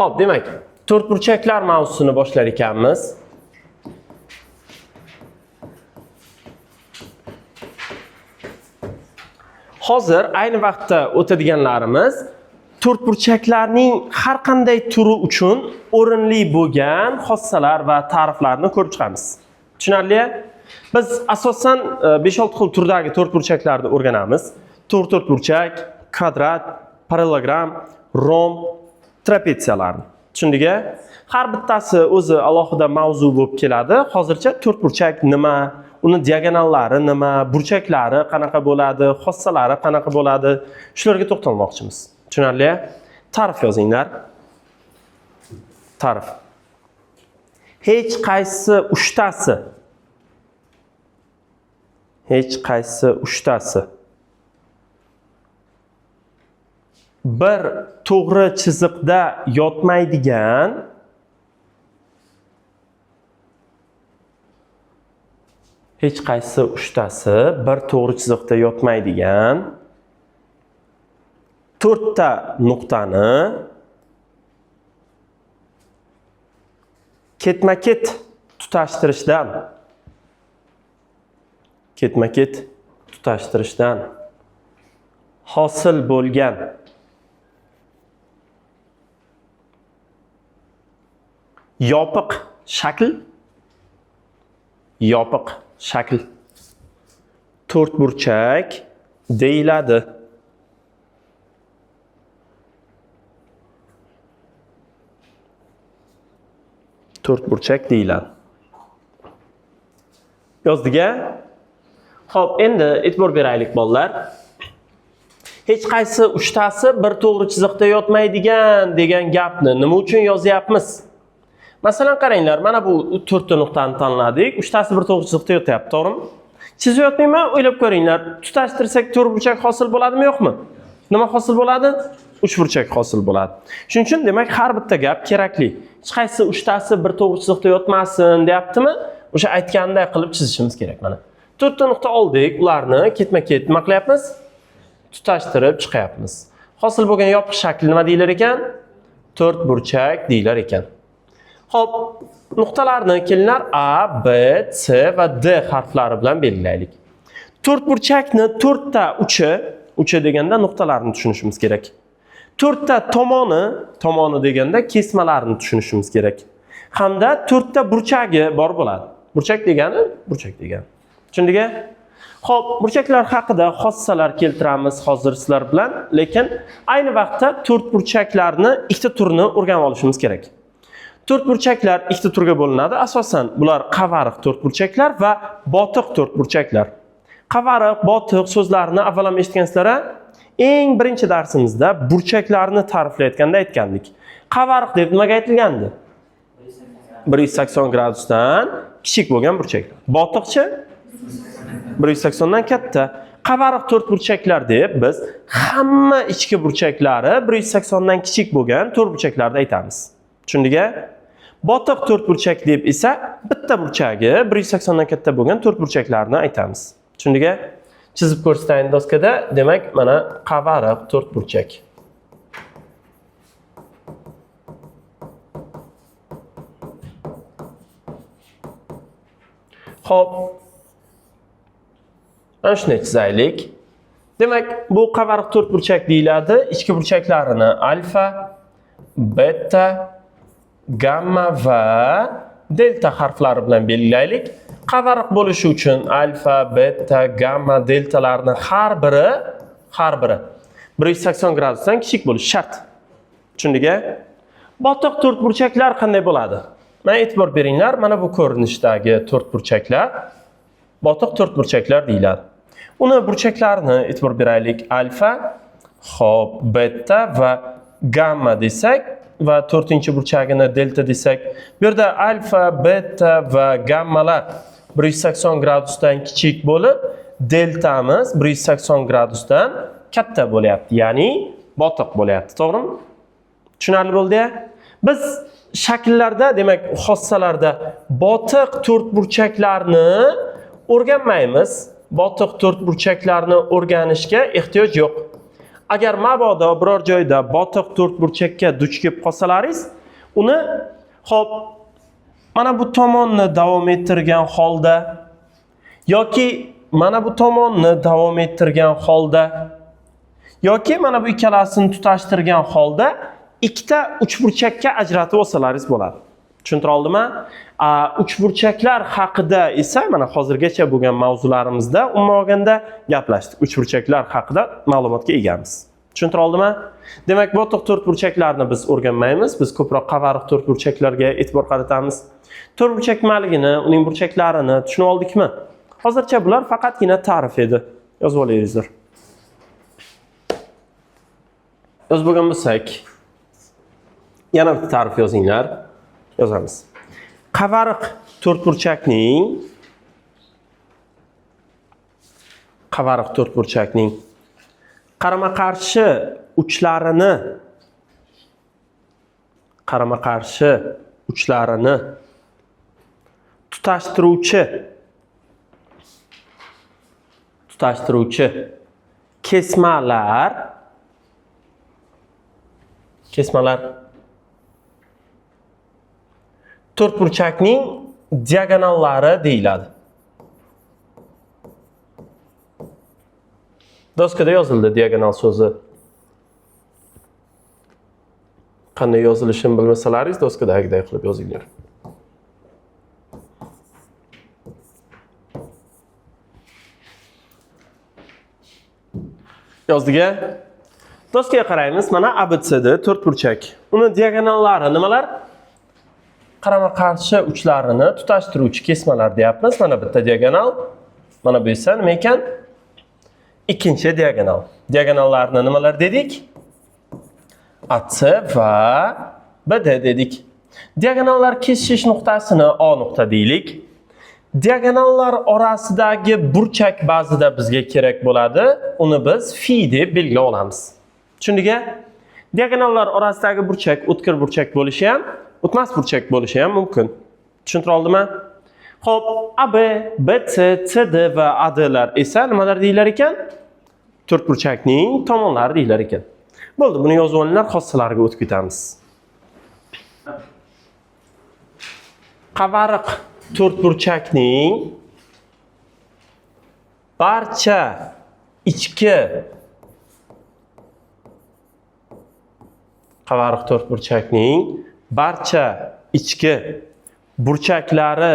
Xo'p, demak, to'rtburchaklar mavzusini boshlar ekanmiz. Hozir ayni vaqtda o'tadiganlarimiz to'rtburchaklarning har qanday turi uchun o'rinli bo'lgan xossalar va ta'riflarni ko'rib chiqamiz. Tushunarli? Biz asosan 5-6 xil turdagi to'rtburchaklarni o'rganamiz. To'rtburchak, kvadrat, parallelogram, romb, trapetsiyalarni. Tushundingmi? Har bittasi o'zi alohida mavzu bo'lib keladi. Hozircha to'rtburchak nima, uni diagonallari nima, burchaklari qanaqa bo'ladi, xossalari qanaqa bo'ladi, shularga to'xtalmoqchimiz. Tushunarli? Ta'rif yozinglar. Ta'rif. Hech qaysi uchtasi bir to'g'ri chiziqda yotmaydigan to'rtta nuqtani ketma-ket tutashtirishdan hosil bo'lgan yopiq shakl to'rtburchak deyiladi. Yozdik-a? Xo'p, endi e'tibor beraylik bolalar. Hech qaysi uchtasi bir to'g'ri chiziqda yotmaydigan degan gapni nima uchun yozyapmiz? Masalan, qaranglar, mana bu 4 ta nuqtani tanladik. Uchtasi bir to'g'ri chiziqda yotyapti, to'g'rimi? Chizyapman, o'ylab ko'ringlar. Tutashtirsak to'rtburchak hosil bo'ladimi, yo'qmi? Nima hosil bo'ladi? Uchburchak hosil bo'ladi. Shuning uchun demak har bitta gap kerakli. Hech qaysi uchtasi bir to'g'ri chiziqda yotmasin, deyaptimi? O'sha aytganday qilib chizishimiz kerak mana. 4 ta nuqta oldik, ularni ketma-ket nima qilyapmiz? Tutashtirib chiqyapmiz. Hosil bo'lgan yopiq shakl nima deyilar ekan? To'rtburchak deyilar ekan. Xo'p, nuqtalarni kelinglar A, B, C va D harflari bilan belgilaylik. To'rtburchakni 4 ta uchi deganda nuqtalarni tushunishimiz kerak. 4 ta tomoni deganda kesmalarni tushunishimiz kerak. Hamda 4 ta burchagi bor bo'ladi. Burchak degani. Tushundingmi? Xo'p, burchaklar haqida xossalar keltiramiz hozir sizlar bilan, lekin ayni vaqtda to'rtburchaklarni ikkita turini o'rganib olishimiz kerak. To'rtburchaklar ikkita turga bo'linadi. Asosan bular qavariq to'rtburchaklar va botiq to'rtburchaklar. Qavariq, botiq so'zlarini avval ham eshitgansizlar. Eng birinchi darsimizda burchaklarni ta'riflayotganda aytgandik. Qavariq deb nimaga aytilgandi? 180 gradusdan kichik bo'lgan burchaklar. Botiqchi 180 dan katta. Qavariq to'rtburchaklar deb biz hamma ichki burchaklari 180 dan kichik bo'lgan to'rtburchaklarni aytamiz. Tushundingmi? Botiq to'rtburchak deb esa bitta burchagi 180 dan katta bo'lgan to'rtburchaklarni aytamiz. Tushundingmi? Chizib ko'rsatayin doskada. Demak, mana qavariq to'rtburchak. Xo'p. Mana shuni chizaylik. Demak, bu qavariq to'rtburchak deyiladi. Ichki burchaklarini alfa, beta, gamma va delta harflari bilan belgilaylik. Qavariq bo'lishi uchun alfa, beta, gamma, deltalarni har biri 180 gradusdan kichik bo'lishi shart. Tushundingmi? Botiq to'rtburchaklar qanday bo'ladi? Mana e'tibor beringlar, mana bu ko'rinishdagi to'rtburchaklar botiq to'rtburchaklar deyiladi. Uni burchaklarini e'tibor beraylik. Alfa, xo'p, beta va gamma desak va 4-burchagini delta desak, bu yerda alfa, beta va gammalar 180 gradusdan kichik bo'lib, deltamiz 180 gradusdan katta bo'lyapti, ya'ni botiq bo'lyapti, to'g'rimi? Tushunarli bo'ldi-ya? Biz shakllarda, demak, xossalarda botiq to'rtburchaklarni o'rganmaymiz. Botiq to'rtburchaklarni o'rganishga ehtiyoj yo'q. agar mabodo biror joyda botiq to'rtburchakka duch kelib qolsalaringiz, uni hop mana bu tomonni davom ettirgan holda yoki mana bu tomonni davom ettirgan holda yoki mana bu ikkalasini tutashtirgan holda ikkita uchburchakka ajratib olsalaringiz bo'ladi. Tushuntira oldimmi? Uchburchaklar haqida esa mana hozirgacha bo'lgan mavzularimizda umuman olganda gaplashdik. Uchburchaklar haqida ma'lumotga egamiz. Tushuntira oldimmi? Demak, botiq to'rtburchaklarni biz o'rganmaymiz. Biz ko'proq qavariq to'rtburchaklarga e'tibor qaratamiz. To'rtburchak nimaligini, uning burchaklarini tushunib oldikmi? Hozircha bular faqatgina ta'rif edi. Yozib olaylik. Yozib bo'lgan bo'lsak, yana bir ta'rif yozinglar. Yozamiz. Qavariq to'rtburchakning qarama-qarshi uchlarini tutashtiruvchi kesmalar to'rtburchakning diagonallari deyiladi. Doskada yozildi diagonal so'zi. Qanday yozilishini bilmasalaringiz, doskadagiday qilib yozinglar. Yozdiga. Doskaga qaraymiz. Mana ABCD to'rtburchak. Uni diagonallari nimalar? Qarama-qarshi uchlarini tutashtiruvchi kesmalar deyapmiz. Mana bitta diagonal, mana bu esa nima ekan? Ikkinchi diagonal. Diagonallarni nimalar dedik? AC va BD dedik. Diagonallar kesishish nuqtasini A nuqta deylik. Diagonallar orasidagi burchak ba'zida bizga kerak bo'ladi. Uni biz phi deb belgilab olamiz. Tushundingmi? Diagonallar orasidagi burchak o'tkir burchak bo'lishi ham, o'tmas burchak bo'lishi ham mumkin. Tushuntira oldimmi? Xo'p, AB, BC, CD va ADlar esa nimalar deyilar ekan? To'rtburchakning tomonlari deyilar ekan. Bo'ldi, buni yozib olinglar, xossalarga o'tib ketamiz. Qavariq to'rtburchakning barcha ichki burchaklari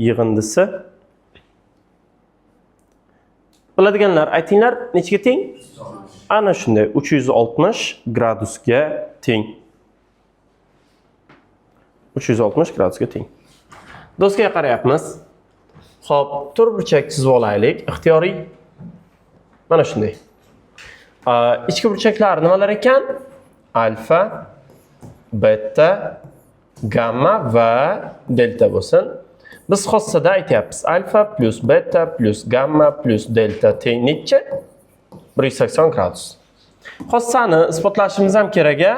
yig'indisi biladiganlar aytinglar, nechiga teng? Ana shunday 360 gradusga teng. 360 gradusga teng. Doskaga qarayapmiz. Xo'p, to'rtburchak chizib olaylik. Ixtiyoriy. Mana shunday. Ichki burchaklar nimalar ekan? Alfa, beta, gamma va delta bo'lsin. Biz xossada aytyapmiz. Alfa plus beta plus gamma plus delta teng necha? 180 gradus. Xossani isbotlashimiz ham kerak-a?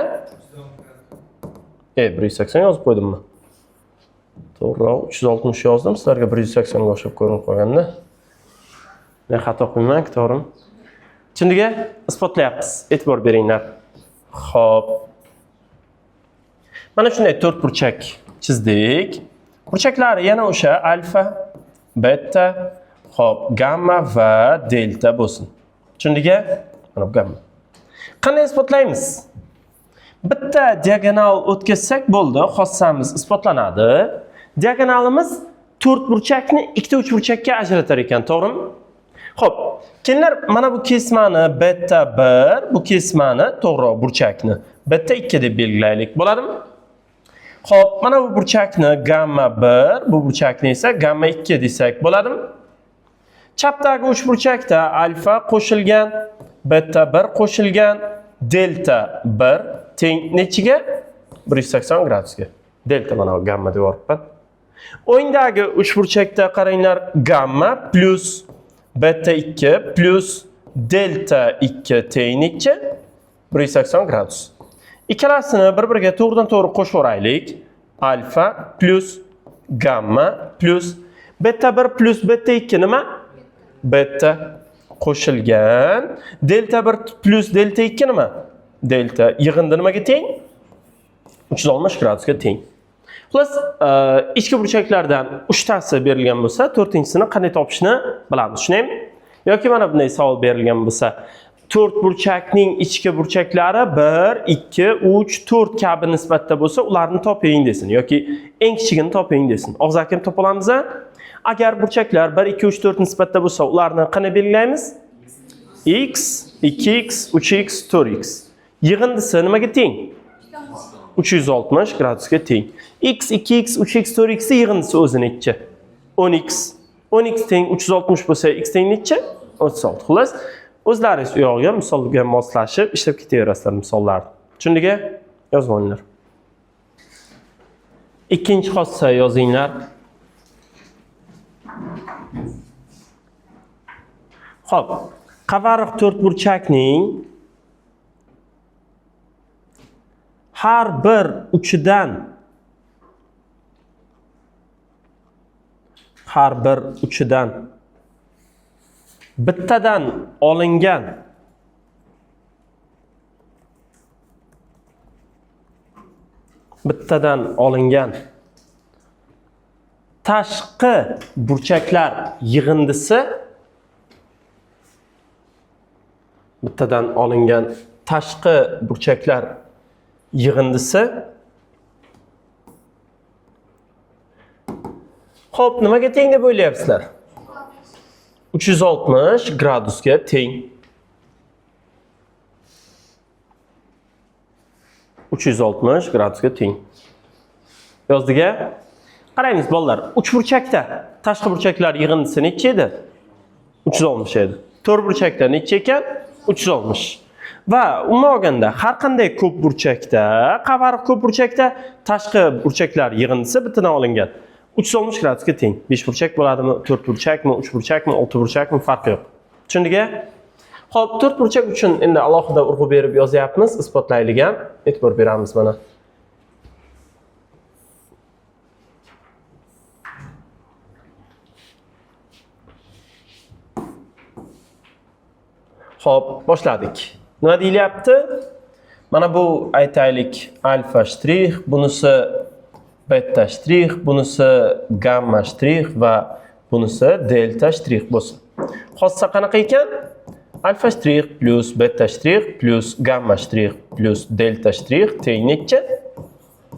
180 yozib qo'ydimmi? To'g'ri, 360 yozdim. Sizlarga 180 ga o'xshab ko'rinib qolganda. Men xato qilmayman, to'g'rimi? Tushundingmi? Isbotlayapmiz. E'tibor beringlar. Xo'p. Mana shunday to'rtburchak chizdik. Burchaklari yana o'sha alfa, beta, xo'p, gamma va delta bo'lsin. Tushundingmi? Mana bu gamma. Qanday isbotlaymiz? Bitta diagonal o'tkazsak bo'ldi, xossamiz isbotlanadi. Diagonalimiz to'rtburchakni ikkita uchburchakka ajratar ekan, to'g'rimi? Xo'p, kelinglar mana bu kesmani beta 1, bu kesmani to'g'ri burchakni beta 2 deb belgilaylik. Bo'ladimi? Xo'p, mana bu burchakni gamma 1, bu burchakni esa gamma 2 desak bo'ladimi? Chapdagi uchburchakda alfa qo'shilgan, beta 1 qo'shilgan, delta 1 teng nechiga? 180 gradusga. Delta mana bu gamma deb yoribman. O'yindagi uchburchakda qaranglar, gamma plus beta 2 plus delta 2 teng necha? 180 gradus. Ikkalasini bir-biriga to'g'ridan to'g'ri qo'shib o'raylik. Alfa plus gamma plus Beta 1 plus beta 2 nima? Beta qo'shilgan. Delta 1 plus delta 2 nima? Delta yig'indi nimaga teng? 360 gradusga teng. Xullas, ichki burchaklardan 3 tasi berilgan bo'lsa, 4-sini qanday topishni bilamiz. Tushunaymi? Yoki mana bunday savol berilgan bo'lsa, 4 burchakning ichki burchaklari 1, 2, 3, 4 kabi nisbatda bo'lsa, ularni toping desin yoki eng kichigini toping desin. Og'iz hakim topa olamiz. Agar burchaklar 1, 2, 3, 4 nisbatda bo'lsa, ularni qanday belgilaymiz? X, 2x, 3x, 4x. Yig'indisi nimaga teng? 360 gradusga teng. X, 2x, 3x, 4x yig'indisi o'zinichi. 10x. 10x teng 360 bo'lsa, x teng necha? 36. Xullas, o'zlaringiz u yoqqa misolga moslashib ishlab ketaverasizlar misollarni. Tushundingmi? Yozib olinglar. Ikkinchi xossa yozinglar. Xo'p, qavariq to'rtburchakning har bir uchidan bittadan olingan tashqi burchaklar yig'indisi Xo'p, nimaga teng deb o'ylayapsizlar? 360 gradusga teng. 360 gradusga teng. Yozdik-a? Qaraymiz bolalar, 3 burchakda tashqi burchaklar yig'indisi necha edi? 360 edi. 4 burchakda necha ekan? 360. Va umuman olganda har qanday ko'p burchakda, qavariq ko'p burchakda tashqi burchaklar yig'indisi bittadan olingan. 360 gradusga teng. 5 burchak bo'ladimi, 4 burchakmi, 3 burchakmi, 6 burchakmi farqi yo'q. Tushundingmi? Xo'p, 4 burchak uchun endi alohida urg'u berib yozyapmiz, isbotlaylik ham. E'tibor beramiz mana. Xo'p, boshladik. Nima deyilyapti? Mana bu aytaylik alfa shtrix, bunisi beta shtrix, bunisi gamma shtrix va bunisi delta shtrix bo'lsin. Xossa qanaqa ekan? Alfa shtrix plus beta shtrix plus gamma shtrix plus delta shtrix teng necha?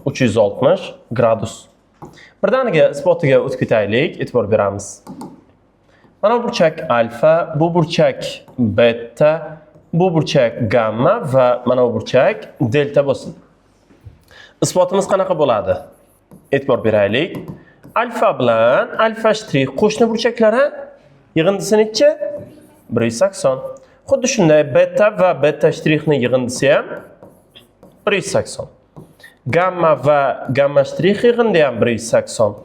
360 gradus. Birdaniga isbotiga o'tib ketaylik, e'tibor beramiz. Mana bu burchak alfa, bu burchak beta, bu burchak gamma va mana bu burchak delta bo'lsin. Isbotimiz qanaqa bo'ladi? E'tibor beraylik. Alfa bilan alfa shtrix qo'shni burchaklari yig'indisi necha? 180. Xuddi shunday beta va beta shtrixni yig'indisi ham 180. Gamma va gamma shtrix yig'indi ham 180.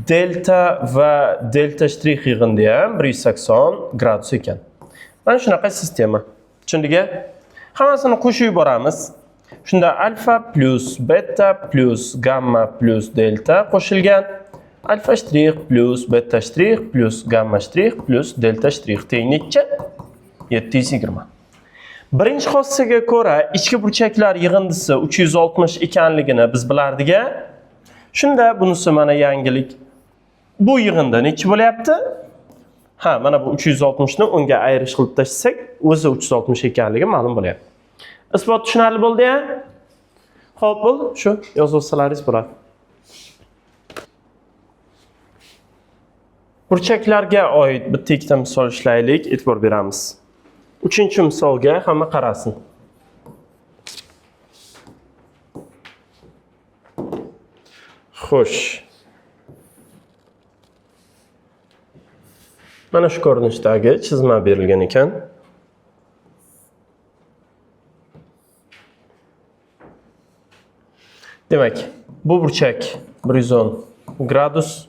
Delta va delta shtrix yig'indi ham 180 gradus ekan. Mana shunaqa sistema. Tushundingmi? Hammasini qo'shib yuboramiz. Shunda alfa plus beta plus gamma plus delta qo'shilgan alfa shtrix plus beta shtrix plus gamma shtrix plus delta shtrix teng necha? 720. Birinchi xossaga ko'ra ichki burchaklar yig'indisi 360 ekanligini biz bilardik. Shunda bunisi mana yangilik. Bu yig'indi necha bo'lyapti? Ha, mana bu 360 ni unga ayirish qilib tashlasak, o'zi 360 ekanligi ma'lum bo'lyapti. Isbot tushunarli bo'ldi-ya? Xo'p, bo'ldi. Shu yozib olsalaringiz bo'ladi. Burchaklarga oid bitta ikkita misol ishlaylik, e'tibor beramiz. 3-misolga hamma qarasin. Xo'sh. Mana shu ko'rinishdagi chizma berilgan ekan. Demak, bu burchak 110 gradus,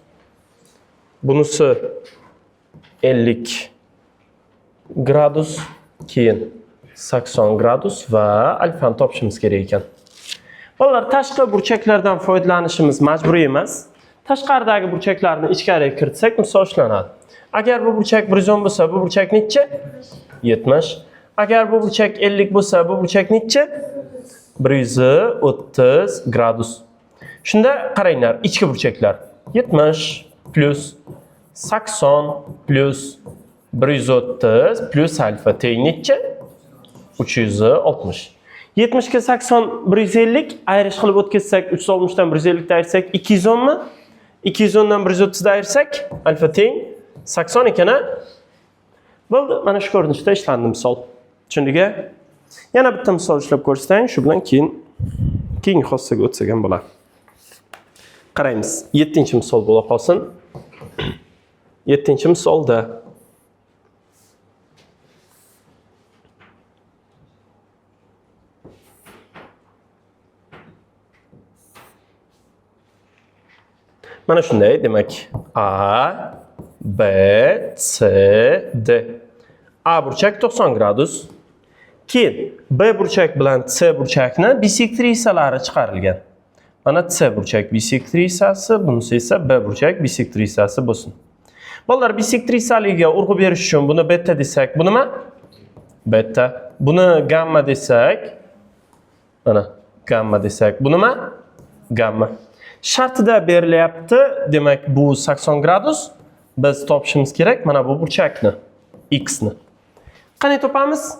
bunisi 50 gradus, keyin 80 gradus va alfani topishimiz kerak ekan. Bolalar, tashqi burchaklardan foydalanishimiz majburiy emas. tashqaridagi burchaklarni ichkariga kiritsak misol ishlanadi. Agar bu burchak 110 bo'lsa, bu burchak necha? 70. Agar bu burchak 50 bo'lsa, bu burchak necha? 130 gradus. Shunda qaranglar, ichki burchaklar 70 plus 80 plus 130 plus alfa teng necha? 360. 70 ga 80 150 ayirish qilib o'tkazsak 360 dan 150 dan ayirsak 210 mi? 210 dan 130 dan ayirsak alfa teng 80 ekan. Bo'ldi, mana shu ko'rinishda ishlandi misol. Tushundiga? Yana bitta misol ishlab ko'rsatang, shu bilan keyingi xossaga o'tsak ham bo'ladi. Qaraymiz. 7-misol bo'la qolsin. 7-misolda mana shunday, demak A, B, C, D. A burchak 90 gradus. Keyin B burchak bilan C burchakni bisektrissalari chiqarilgan. Mana C burchak bisektrissasi, bunisi esa B burchak bisektrissasi bo'lsin. Bolalar, bisektrissaligiga urg'u berish uchun buni beta desak, bu nima? Beta. Buni gamma desak, mana gamma desak, bu nima? Gamma. Shartida berilyapti, demak bu 80 gradus. Biz topishimiz kerak mana bu burchakni, x ni. Qanday topamiz?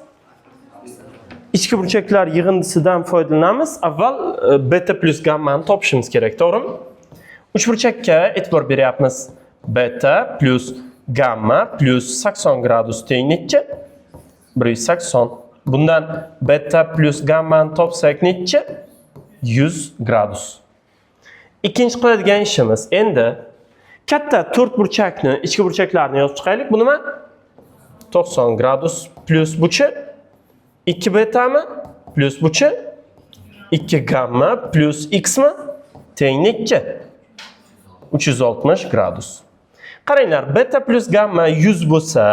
İchki burchaklar yig'indisidan foydalanamiz. Avval beta plus gammani topishimiz kerak, to'g'rimi? Uch burchakka e'tibor beryapmiz. Beta plus gamma plus 80 gradus teng necha? 180. Bundan beta plus gammani topsak necha? 100 gradus. Ikkinchi qiladigan ishimiz endi katta 4 burchakni, ichki burchaklarni yozib chiqaylik. Bu nima? 90 gradus plus buchi 2 beta mi? Plus buchi 2 gamma plus x mi? Teng necha? 360 gradus. Qaranglar, beta plus gamma 100 bo'lsa,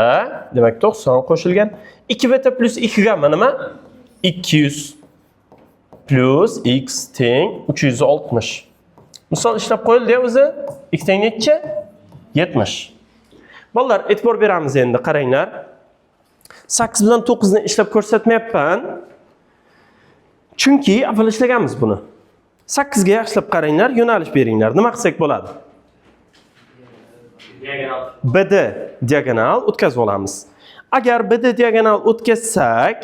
demak 90 qo'shilgan. 2 beta plus 2 gamma nima? 200 plus x teng 360. Misol ishlab qo'yildi o'zi. X teng necha? 70. Bolalar, e'tibor beramiz endi, qaranglar. 8 bilan 9 ni ishlab ko'rsatmayapman. Chunki avval ishlaganmiz buni. 8 ga yaxshilab qaranglar, yo'nalish beringlar. Nima qilsak bo'ladi? Diagonal. BD diagonal o'tkazib olamiz. Agar BD diagonal o'tkazsak,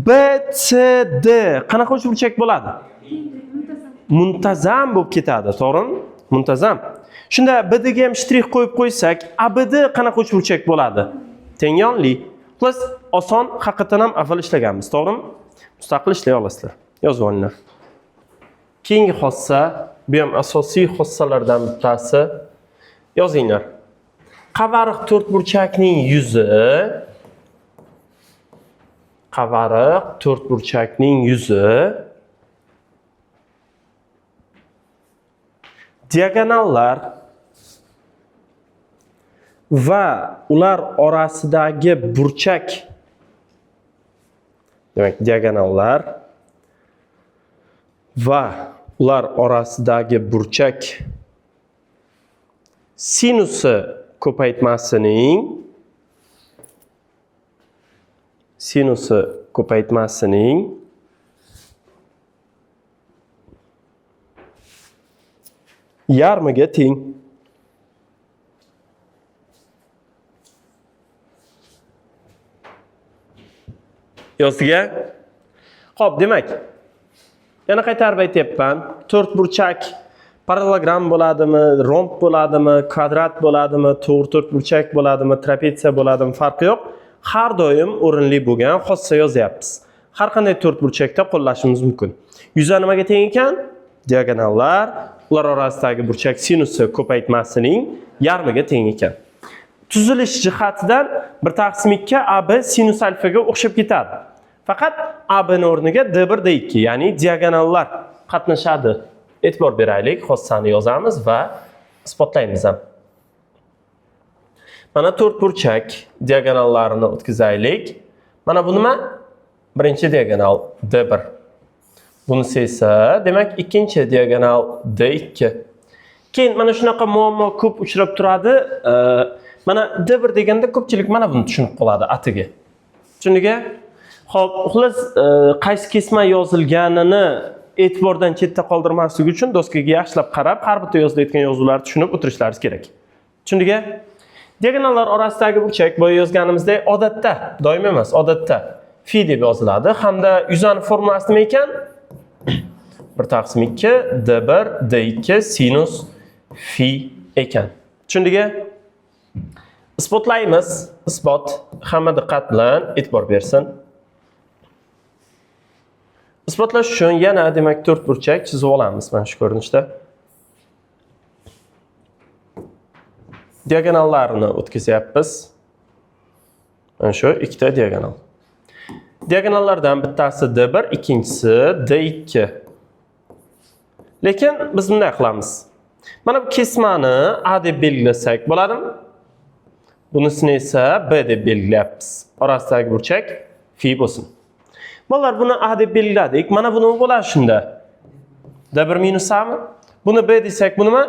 BCD qanaqa uchburchak bo'ladi? Muntazam bo'lib ketadi, to'g'rimi? Muntazam. Shunda BD ga ham shtrix qo'yib qo'ysak, ABD qanaqa uchburchak bo'ladi? Tengyonli. Plus oson, haqiqatan ham avval ishlaganmiz, to'g'rimi? Mustaqil ishlay olasizlar. Yozib olinglar. Keyingi xossa, bu ham asosiy xossalardan bittasi. Yozinglar. Qavariq to'rtburchakning yuzi, qavariq to'rtburchakning yuzi diagonallar va ular orasidagi burchak, demak diagonallar va ular orasidagi burchak sinusi ko'paytmasining yarmiga teng. Yozdiga? Xo'p, demak, yana qaytarib aytyapman. 4 burchak parallelogram bo'ladimi, romb bo'ladimi, kvadrat bo'ladimi, to'g'ri 4 burchak bo'ladimi, trapetsiya bo'ladimi, farqi yo'q. Har doim o'rinli bo'lgan xossa yozyapmiz. Har qanday 4 burchakda qo'llashimiz mumkin. Yuzi nimaga teng ekan? Diagonallar, ular orasidagi burchak sinusi ko'paytmasining yarmiga teng ekan. Tuzilish jihatidan 1/2 AB sinus alfaga o'xshab ketadi. Faqat AB ning o'rniga D1 D2, ya'ni diagonallar qatnashadi. E'tibor beraylik, xossani yozamiz va isbotlaymiz ham. Mana 4 burchak diagonallarini o'tkazaylik. Mana bu nima? Birinchi diagonal D1. Bunisi esa, demak, ikkinchi diagonal D2. Keyin mana shunaqa muammo ko'p uchrab turadi. Mana D1 deganda ko'pchilik mana buni tushunib qoladi atiga. Tushuniga? Xo'p, xullas qaysi kesma yozilganini e'tibordan chetda qoldirmaslik uchun doskaga yaxshilab qarab, har bitta yozilayotgan yozuvlarni tushunib o'tirishlaringiz kerak. Tushuniga? Diagonallar orasidagi burchak boya yozganimizdek odatda, doim emas, odatda fi deb yoziladi hamda yuzani formulasi nima ekan? 1/2 d1 d2 sinus fi ekan. Tushundiga? Isbotlaymiz. Isbot hamma diqqat bilan e'tibor bersin. Isbotlash uchun yana demak 4 burchak chizib olamiz mana shu ko'rinishda. Diagonallarini o'tkazyapmiz. Mana shu ikkita diagonal. Diagonallardan bittasi D1, ikkinchisi D2. Lekin biz bunday qilamiz. Mana bu kesmani A deb belgilasak bo'ladimi? Bunisini esa B deb belgilayapmiz. Orasidagi burchak fi bo'lsin. Bolalar buni A deb belgiladik. Mana bu nima bo'ladi shunda? D1 minus A mi? Buni B desak bu nima?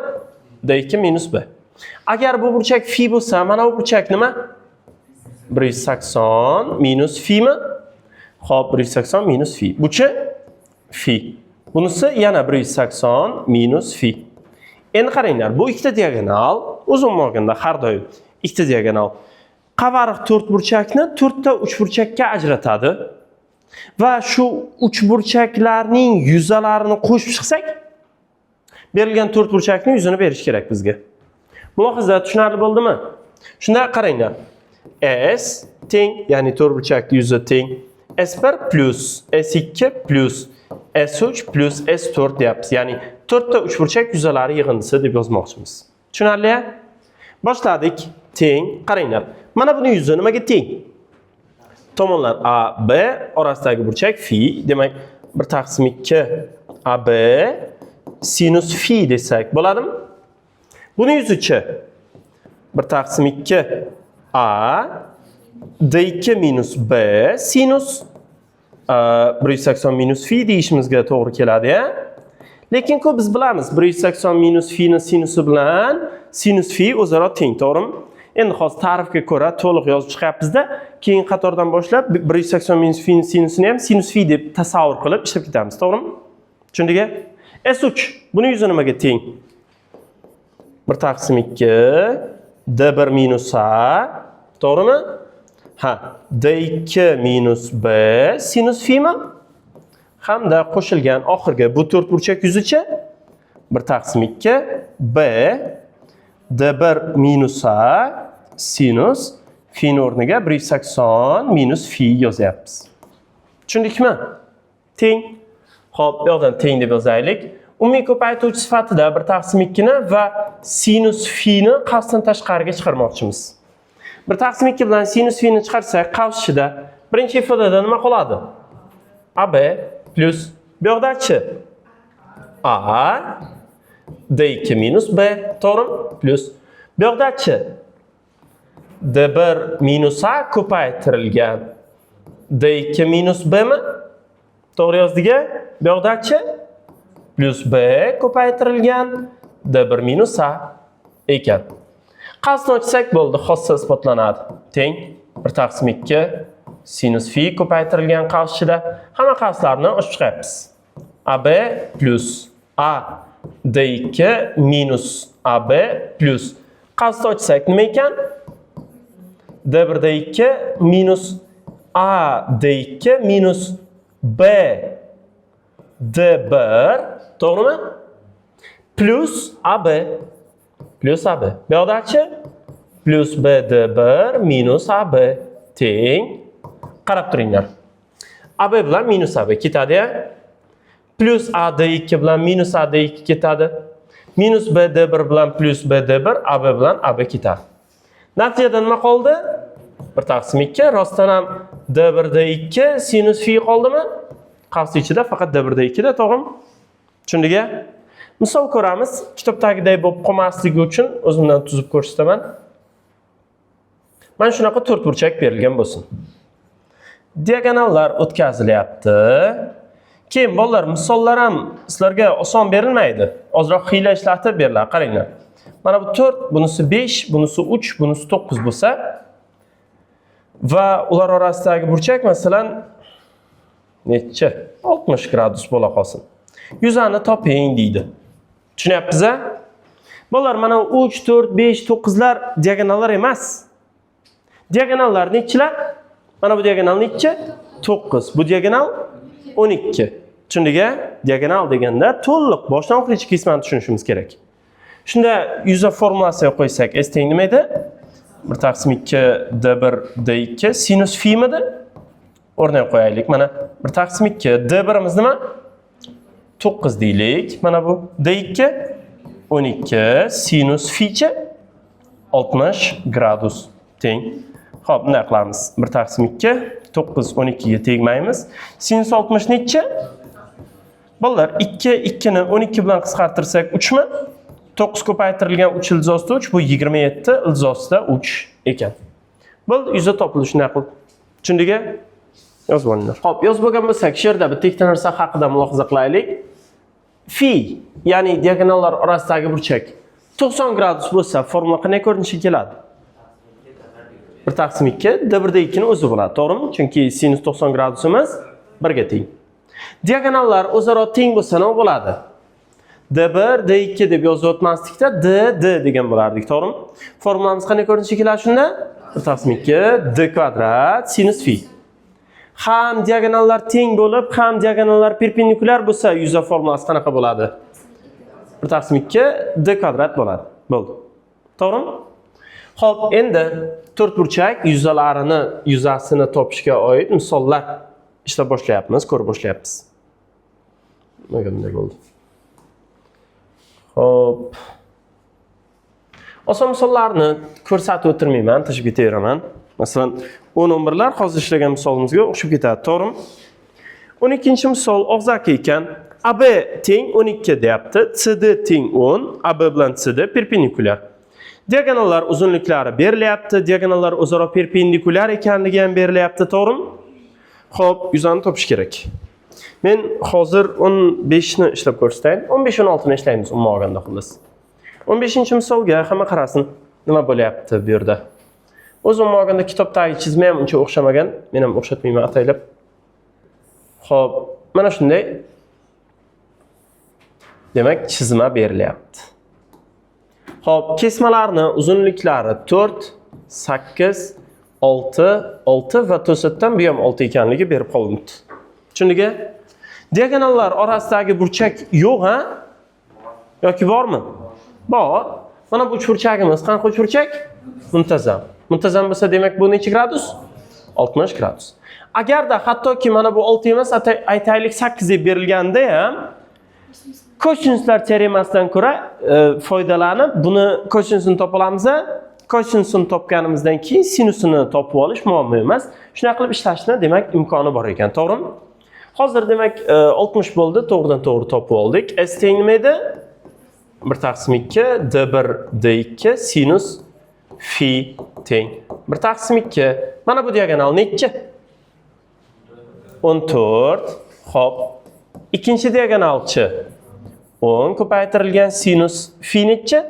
D2 minus B. Agar bu burchak fi bo'lsa, mana bu burchak nima? 180 minus fi mi? Xo'p, 180 minus fi. Buchi fi. Bunisi yana 180 minus fi. Endi qaranglar, bu ikkita diagonal uzun olganda har doim ikkita diagonal qavariq 4 burchakni 4 ta uchburchakka ajratadi. Va shu uchburchaklarning yuzalarini qo'shib chiqsak, berilgan 4 burchakning yuzini berish kerak bizga. Mulohaza tushunarli bo'ldimi? Shunda qaranglar. S teng, ya'ni 4 burchakning yuzi teng S1 plus S2 plus S3 plus S4 deyapmiz. Ya'ni 4 ta uchburchak yuzalari yig'indisi deb yozmoqchimiz. Tushunarli? Boshladik. Teng. Qaranglar. Mana buning yuzi nimaga teng? Tomonlar A, B orasidagi burchak fi. Demak, 1/2 AB sinus fi desak bo'ladimi? Buning yuzichi 1/2 A D2 minus B sinus 180 minus fi deyishimizga to'g'ri keladi, ya. Lekin ku biz bilamiz 180 minus fi ni sinusi bilan sinus fi o'zaro teng, to'g'rimi? Endi hozir ta'rifga ko'ra to'liq yozib chiqyapmiz-da, keyin qatordan boshlab 180 minus fi sinusini ham sinus fi deb tasavvur qilib ishlab ketamiz, to'g'rimi? Tushundingmi? S3 buning yuzi nimaga teng? 1/2 D1 minus A, to'g'rimi? Ha, D2 minus B sinus fi mi? Hamda qo'shilgan oxirgi bu 4 burchak yuzicha 1/2 B D1 minus A sinus fi o'rniga 180 minus fi yozyapmiz. Tushundikmi? Teng. Xo'p, bu yoqdan teng deb yozaylik. Umumiy ko'paytuvchi sifatida 1/2 ni va sinus fi ni qavsdan tashqariga chiqarmoqchimiz. 1/2 bilan sinus fi ni chiqarsak, qavs ichida birinchi ifodada nima qoladi? AB plus bu yoqdachi A D2 minus B, to'g'rimi? Plus bu yoqdachi D1 minus A ko'paytirilgan D2 minus B mi? To'g'ri yozdik-a? Bu yoqdachi plus B ko'paytirilgan D1 minus A ekan. Qavsni ochsak bo'ldi, xossa isbotlanadi. Teng 1/2 sinus fi ko'paytirilgan qavs ichida hamma qavslarni ochib chiqyapmiz. AB plus A D2 minus AB plus qavsni ochsak nima ekan? D1 D2 minus A D2 minus B D1, to'g'rimi? Plus AB. Plus AB. Bu yoqdachi plus B D1 minus AB teng. Qarab turinglar. AB bilan minus AB ketadi. Plus A D2 bilan minus A D2 ketadi. Minus B D1 bilan plus B D1 AB bilan AB ketadi. Natijada nima qoldi? 1/2 rostdan ham D1 D2 sinus fi qoldimi? Qavs ichida faqat D1 D2 da, to'g'rimi? Tushundingmi? Misol ko'ramiz. Kitobdagiday bo'lib qolmasligi uchun o'zimdan tuzib ko'rsataman. Mana shunaqa 4 burchak berilgan bo'lsin. Diagonallar o'tkazilyapti. Keyin bolalar, misollar ham sizlarga oson berilmaydi. Ozroq hiyla ishlatib beriladi. Qaranglar. Mana bu 4, bunisi 5, bunisi 3, bunisi 9 bo'lsa va ular orasidagi burchak masalan necha? 60 gradus bo'la qolsin. Yuzani toping deydi. Tushunyapsiz-a? Bolalar, mana 3, 4, 5, 9lar diagonallar emas. Diagonallar nechilar? Mana bu diagonal nechi? 9. Bu diagonal 12. Tushundingmi? Diagonal deganda to'liq boshdan oxirigacha kesmani tushunishimiz kerak. Shunda yuza formulasiga qo'ysak, s teng nima edi? 1/2 d1 d2 sinus fi midi? O'rnaga qo'yaylik. Mana 1/2 d1imiz nima? 9 deylik. Mana bu d2 12 sinus fichi 60 gradus teng. Xo'p, bunday qilamiz. 1/2 9 12 ga tegmaymiz. Sinus 60 necha? Bolalar, 2 ni 12 bilan qisqartirsak 3 mi? 9 ko'paytirilgan 3 ilzosida 3 bu 27 ilzosida 3 ekan. Bu yuza topilishi shunday qilib. Tushundingmi? Yozib olinglar. Xo'p, yozib bo'lgan bo'lsak, shu yerda bitta ikkita narsa haqida mulohaza qilaylik. Fi, ya'ni diagonallar orasidagi burchak 90 gradus bo'lsa, formula qanday ko'rinishga keladi? 1/2 d1 d2 ni o'zi bo'ladi, to'g'rimi? Chunki sinus 90 gradusimiz 1 ga teng. Diagonallar o'zaro teng bo'lsa nima bo'ladi? d1 d2 deb yozib o'tmaslikda d degan bo'lardik, to'g'rimi? Formulamiz qanday ko'rinishga keladi shunda? 1/2 d kvadrat sinus fi. Ham diagonallar teng bo'lib, ham diagonallar perpendikulyar bo'lsa, yuza formulasi qanaqa bo'ladi? 1/2 d kvadrat bo'ladi. Bo'ldi. To'g'rimi? Xo'p, endi to'rtburchak yuzasini topishga oid misollar ishlab boshlayapmiz, ko'rib boshlayapmiz. Nega bunday bo'ldi? Xo'p. Oson misollarni ko'rsatib o'tirmayman, tashib ketaveraman. Masalan, 10-11lar hozir ishlagan misolimizga o'xshab ketadi, to'g'rimi? 12-misol og'zaki ekan. AB teng 12 deyapti, CD teng 10, AB bilan CD perpendikulyar. Diagonallar uzunliklari berilyapti, diagonallar o'zaro perpendikulyar ekanligi ham berilyapti, to'g'rimi? Xo'p, yuzani topish kerak. Men hozir 15 ni ishlab ko'rsatayin. 15-16 ni ishlaymiz umuman olganda xullas. 15-misolga hamma qarasin, nima bo'lyapti bu yerda. O'z umuman olganda kitobdagi chizma ham uncha o'xshamagan, men ham o'xshatmayman ataylab. Xo'p, mana shunday. Demak, chizma berilyapti. Xo'p, kesmalarni uzunliklari 4, 8, 6, 6 va to'satdan bu ham 6 ekanligi berib qolindi. Tushundingmi? Diagonallar orasidagi burchak yo'q, ha? Yoki bormi? Bor. Mana bu uchburchagimiz qanaqa uchburchak? Muntazam. Muntazam bo'lsa, demak bu necha gradus? 60 gradus. Agarda hattoki mana bu 6 emas, aytaylik 8 deb berilganda ham kosinuslar teoremasidan ko'ra foydalanib, buni kosinusini topa olamiz. Kosinusini topganimizdan keyin sinusini topib olish muammo emas. Shunday qilib ishlashni demak imkoni bor ekan, to'g'rimi? Hozir demak 60 bo'ldi, to'g'ridan to'g'ri topib oldik. S teng nima edi? 1/2 d1 d2 sinus fi teng 1/2. Mana bu diagonal necha? 14. Xo'p. Ikkinchi diagonalchi 10 ko'paytirilgan sinus fi necha?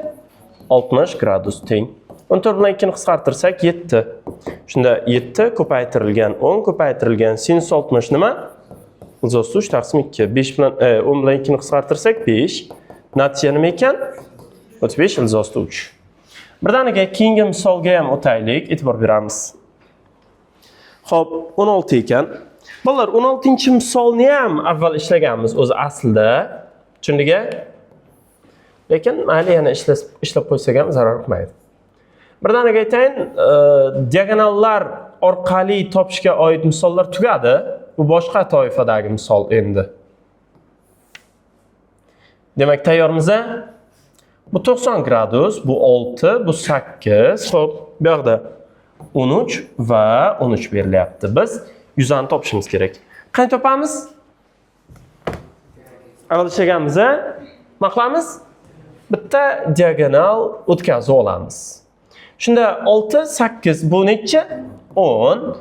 60 gradus teng. 14 bilan 2 ni qisqartirsak 7. Shunda 7 ko'paytirilgan 10 ko'paytirilgan sinus 60 nima? Ilzosi 3/2. 5 bilan 10 bilan 2 ni qisqartirsak 5. Natija nima ekan? 35 ilzosi 3. Birdaniga keyingi misolga ham o'taylik, e'tibor beramiz. Xo'p, 16 ekan. Bolalar, 16-misolni ham avval ishlaganmiz o'zi aslida. Tushundingmi? Lekin mayli yana ishlab qo'ysak ham zarar qilmaydi. Birdaniga aytayin, diagonallar orqali topishga oid misollar tugadi. Bu boshqa toifadagi misol endi. Demak, tayyormiz. Bu 90 gradus, bu 6, bu 8. Xo'p, bu yoqda 13 va 13 berilyapti. Biz yuzani topishimiz kerak. Qanday topamiz? Avval ishlaganmiz, nima qilamiz? Bitta diagonal o'tkazib olamiz. Shunda 6, 8 bu necha? 10.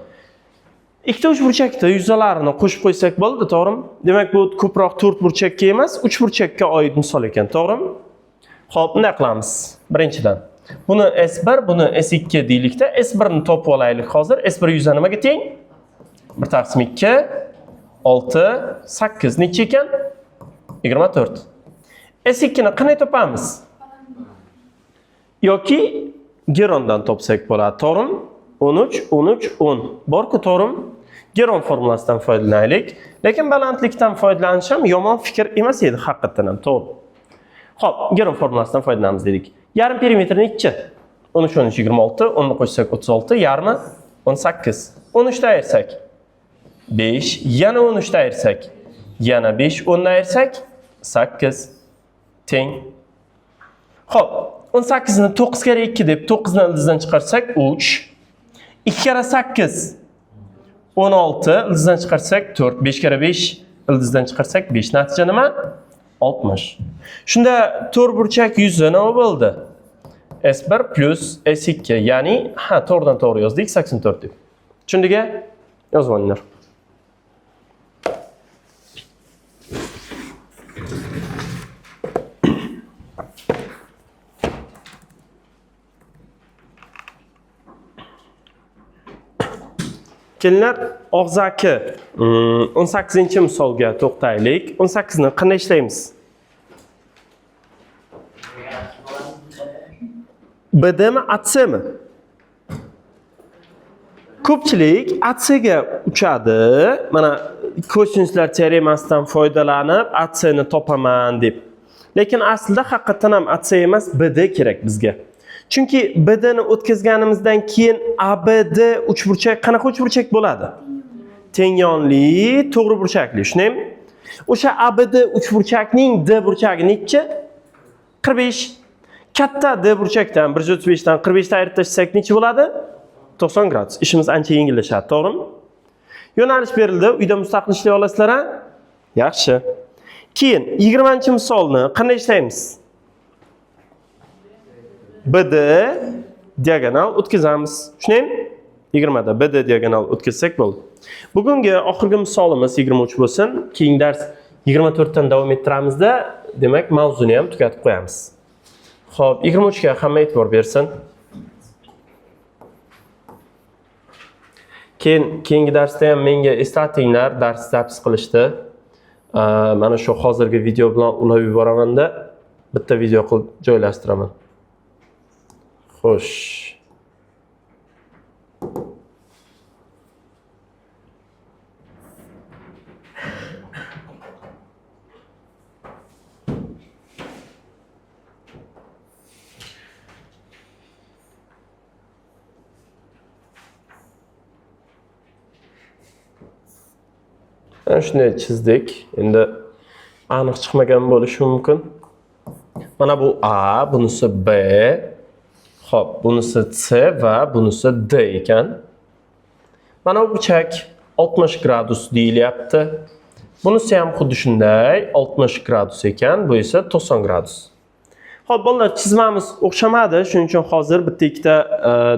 ikkita uchburchakda yuzalarini qo'shib qo'ysak bo'ldi, to'g'rimi? Demak, bu ko'proq 4 burchakka emas, 3 burchakka oid misol ekan, to'g'rimi? Xo'p, bunday qilamiz. Birinchidan buni S1, buni S2 deylikda. S1 ni topib olaylik hozir. S1 yuza nimaga teng? 1 taqsim 2 6 8 necha ekan? 24. S2 ni qanday topamiz? Yoki Gerondan topsak bo'ladi, to'g'rimi? 13 13 10. Bor-ku, to'g'rimi? Geron formulasidan foydalanaylik. Lekin balandlikdan foydalanish ham yomon fikr emas edi haqiqatan ham, to'g'ri. Xo'p, Geron formulasidan foydalanamiz dedik. Yarim perimetr nechi? 13 13 26, 10 ni qo'shsak 36, yarmi 18. 13 da ayirsak 5, yana 13 da ayirsak, yana 5, 10 da ayirsak 8 teng. Xo'p, 18 ni 9 kere 2 deb 9 ni ildizdan chiqarsak 3. 2 kere 8 16, ildizdan chiqarsak 4, 5 kere 5 ildizdan chiqarsak 5. Natija nima? 60. Shunda 4 burchak yuzi nima bo'ldi? S1 plus S2, ya'ni to'g'ridan to'g'ri yozdik 84 deb. Tushundiga? Yozib olinglar. Kelinlar, og'zaki 18-misolga to'xtaylik. 18 ni qanday ishlaymiz? BDmi, ACmi? Ko'pchilik ACga uchadi. Mana kosinuslar teoremasidan foydalanib ACni topaman deb. Lekin aslida haqiqatan ham AC emas, BD kerak bizga. Chunki BD ni o'tkazganimizdan keyin ABD uchburchak qanaqa uchburchak bo'ladi? Teng yonli, to'g'ri burchakli, shunaymi? O'sha ABD uchburchakning D burchagi nechi? 45. Katta D burchakdan 135 dan 45 ta ayirib tashlasak necha bo'ladi? 90 gradus. Ishimiz ancha yengillashadi, to'g'rimi? Yo'nalish berildi. Uyda mustaqil ishlay olasizlar, ha? Yaxshi. Keyin 20-misolni qanday ishlaymiz? BD diagonal o'tkazamiz. Shunaymi? 20 da BD diagonal o'tkazsak bo'ldi. Bugungi oxirgi misolimiz 23 bo'lsin. Keyingi dars 24 dan davom ettiramizda, demak, mavzuni ham tugatib qo'yamiz. Xo'p, 23 ga hamma e'tibor bersin. Keyingi darsda ham menga eslatinglar, dars zapis qilishdi. Mana shu hozirgi video bilan ulab yuboraman-da, bitta video qilib joylashtiraman. Xo'sh. Shunday chizdik. Endi aniq chiqmagan bo'lishi mumkin. Mana bu A, bunisi B. Xo'p, bunisi C va bunisi D ekan. Mana bu burchak 60 gradus deyilyapti. Bunisi ham xuddi shunday 60 gradus ekan, bu esa 90 gradus. Xo'p, bolalar, chizmamiz o'xshamadi, shuning uchun hozir bitta ikkita